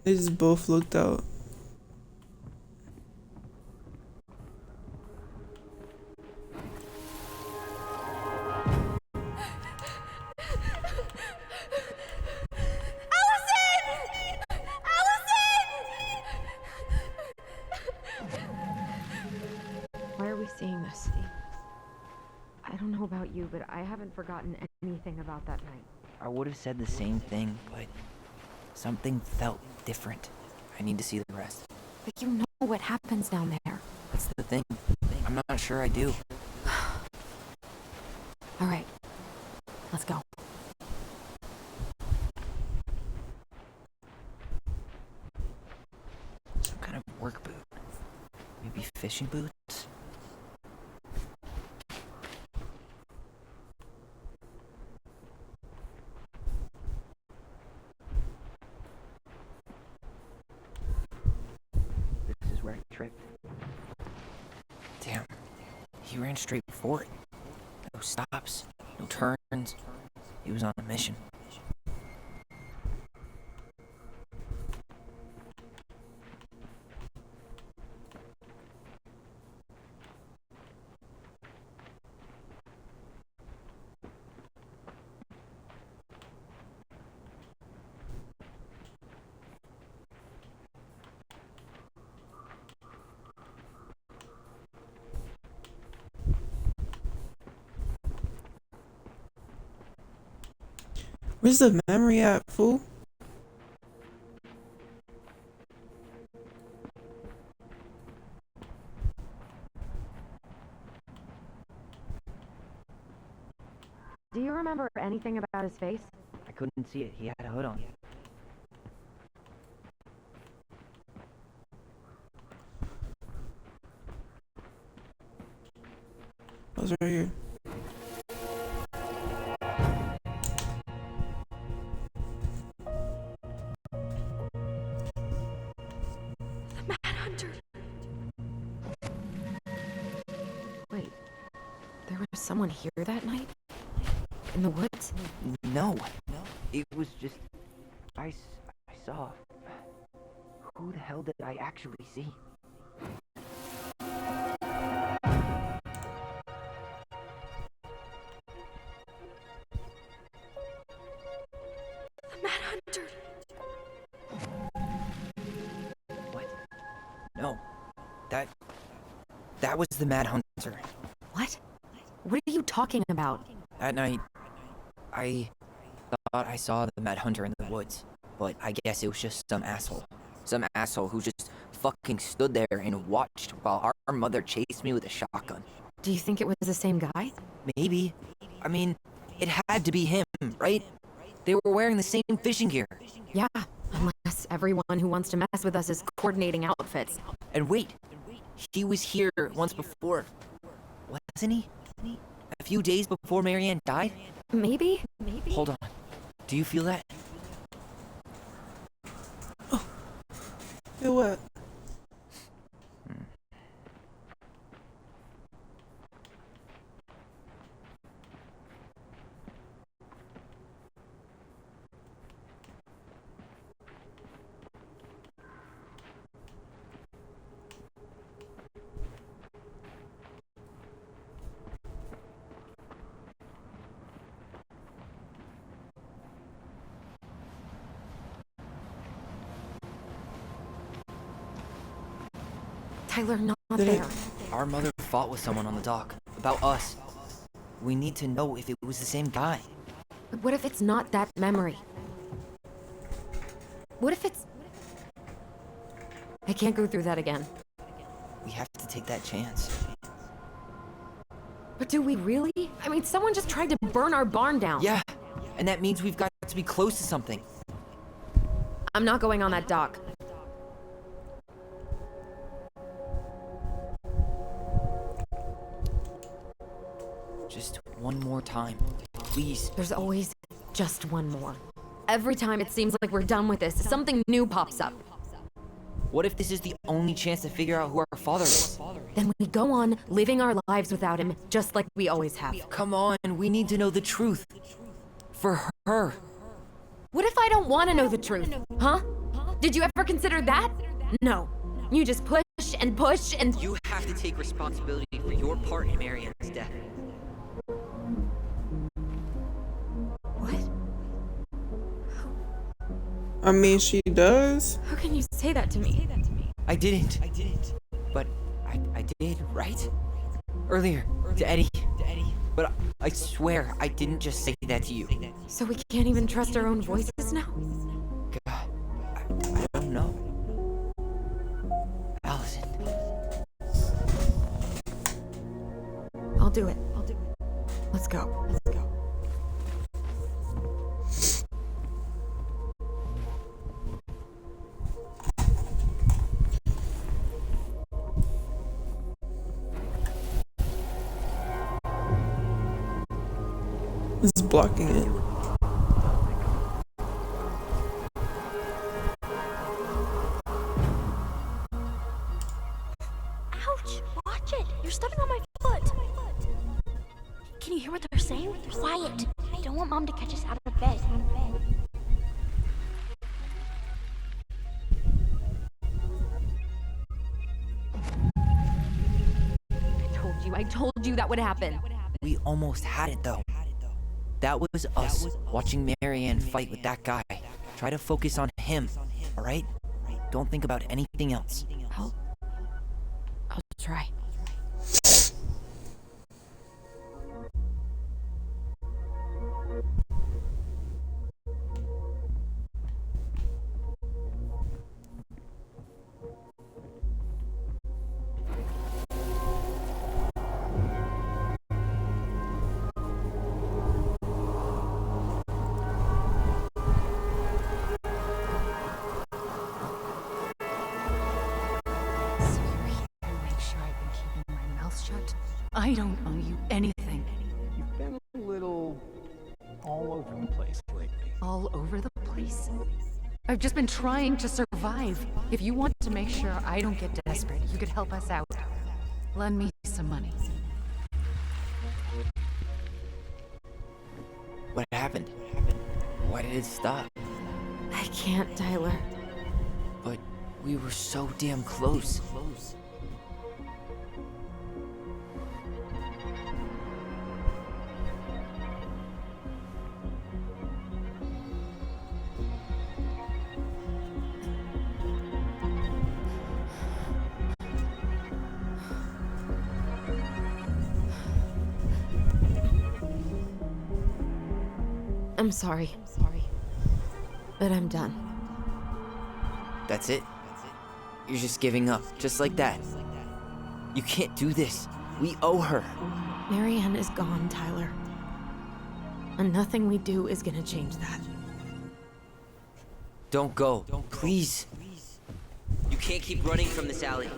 They just both looked out. Why are we seeing this? I don't know about you, but I haven't forgotten anything about that night. I would have said the same thing, but something felt different. I need to see the rest. But you know what happens down there. That's the thing. I'm not sure I do. All right, let's go. Some kind of work boot. Maybe fishing boots? This is where I tripped. Damn. He ran straight for it. No stops, no turns. He was on a mission. Where's the memory at, fool? Do you remember anything about his face? I couldn't see it. He had a hood on. I was right here. The Mad Hunter. Wait, there was someone here that night? In the woods? No. It was just... I saw... Who the hell did I actually see? The Mad Hunter. What? No. That was the Mad Hunter. What? What are you talking about? That night, I thought I saw the Mad Hunter in the woods, but I guess it was just some asshole. Some asshole who just fucking stood there and watched while our mother chased me with a shotgun. Do you think it was the same guy? Maybe. I mean, it had to be him, right? They were wearing the same fishing gear. Yeah, unless everyone who wants to mess with us is coordinating outfits. And wait, he was here once before, wasn't he? A few days before Marianne died? Maybe? Hold on. Do you feel that? Feel what? Tyler, not there. Our mother fought with someone on the dock. About us. We need to know if it was the same guy. But what if it's not that memory? What if it's... I can't go through that again. We have to take that chance. But do we really? I mean, someone just tried to burn our barn down. Yeah, and that means we've got to be close to something. I'm not going on that dock. Just one more time, please. There's always just one more. Every time it seems like we're done with this, something new pops up. What if this is the only chance to figure out who our father is? Then we go on living our lives without him, just like we always have. Come on, we need to know the truth. For her. What if I don't want to know the truth? Huh? Did you ever consider that? No. You just push and push and... You have to take responsibility for your part in Marianne's death. What? I mean, she does. How can you say that to me? I didn't. But I did, right? Earlier, to Eddie. But I swear I didn't just say that to you. So we can't even trust our own voices now? God, I don't know. Allison. I'll do it. Let's go. It's blocking it. Ouch! Watch it! You're stepping on my foot! Can you hear what they're saying? Quiet! I don't want Mom to catch us out of bed. I told you that would happen. We almost had it, though. That was us watching Marianne fight with that guy. Try to focus on him, alright? Don't think about anything else. I'll try. I don't owe you anything. You've been a little all over the place lately. All over the place? I've just been trying to survive. If you want to make sure I don't get desperate, you could help us out. Lend me some money. What happened? Why did it stop? I can't, Tyler. But we were so damn close. I'm sorry. But I'm done. That's it? You're just giving up, just like that. You can't do this. We owe her. Marianne is gone, Tyler. And nothing we do is gonna change that. Don't go. Please. You can't keep running from this alley,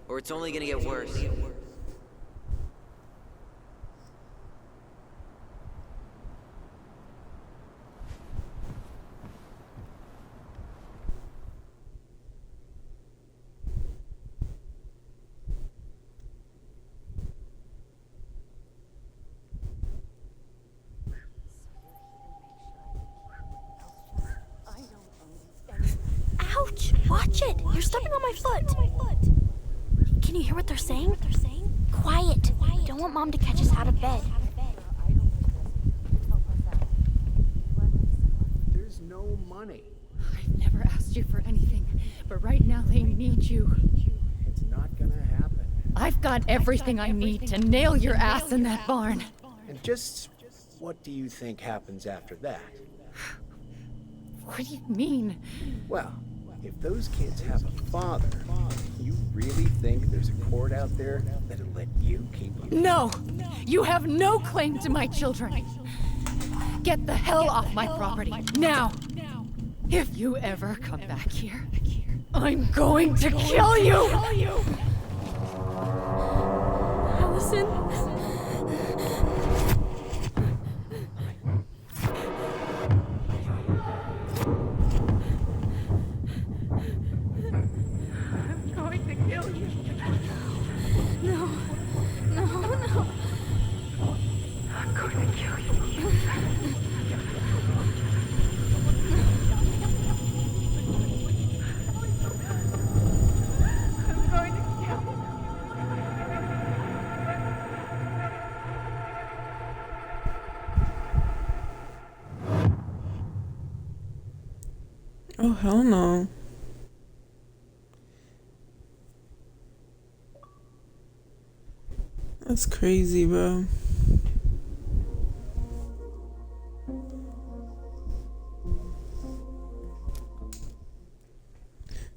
or it's only gonna get worse. Ouch! Watch it! You're stepping on my foot! Can you hear what they're saying? Quiet! I don't want Mom to catch us out of bed. There's no money. I've never asked you for anything, but right now they need you. It's not gonna happen. I've got everything I need to nail your ass in that barn. And just what do you think happens after that? What do you mean? Well, if those kids have a father, you really think there's a court out there that'll let you keep you? No! You have no claim to my children. Get the hell off my property, now! If you ever come back here, I'm going to kill you! Allison? I'm going to kill you. No. I'm going to kill you. I'm going to kill you. Oh, hell no. That's crazy, bro.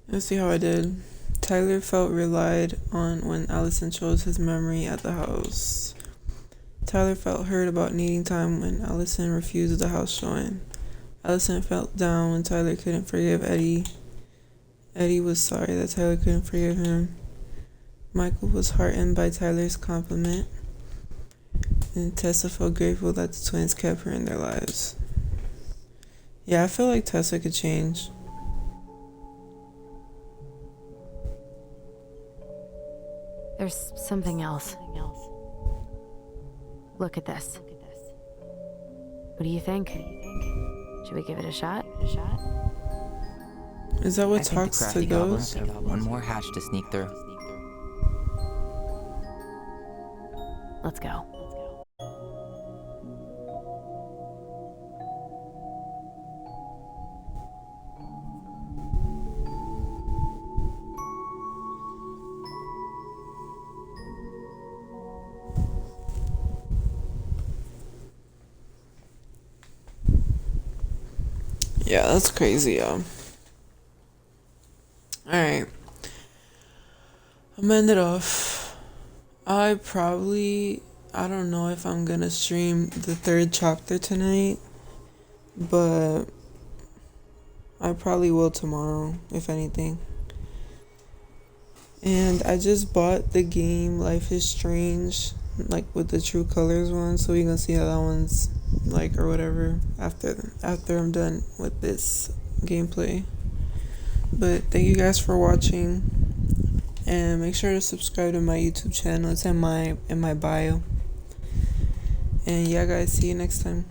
Let's see how I did. Tyler felt relied on when Allison chose his memory at the house. Tyler felt hurt about needing time when Allison refused the house showing. Allison felt down when Tyler couldn't forgive Eddie. Eddie was sorry that Tyler couldn't forgive him. Michael was heartened by Tyler's compliment. And Tessa felt grateful that the twins kept her in their lives. Yeah, I feel like Tessa could change. There's something else. Look at this. What do you think? Should we give it a shot? Is that what I think the talks to crafty goblins ghosts? have one more hatch to sneak through. Let's go. Yeah, that's crazy, yo. Alright. I'm ended off. I don't know if I'm gonna stream the third chapter tonight, but I probably will tomorrow, if anything. And I just bought the game Life is Strange, like with the True Colors one, so we gonna see how that one's like or whatever after I'm done with this gameplay. But thank you guys for watching, and make sure to subscribe to my YouTube channel. It's in my bio. And yeah, guys, see you next time.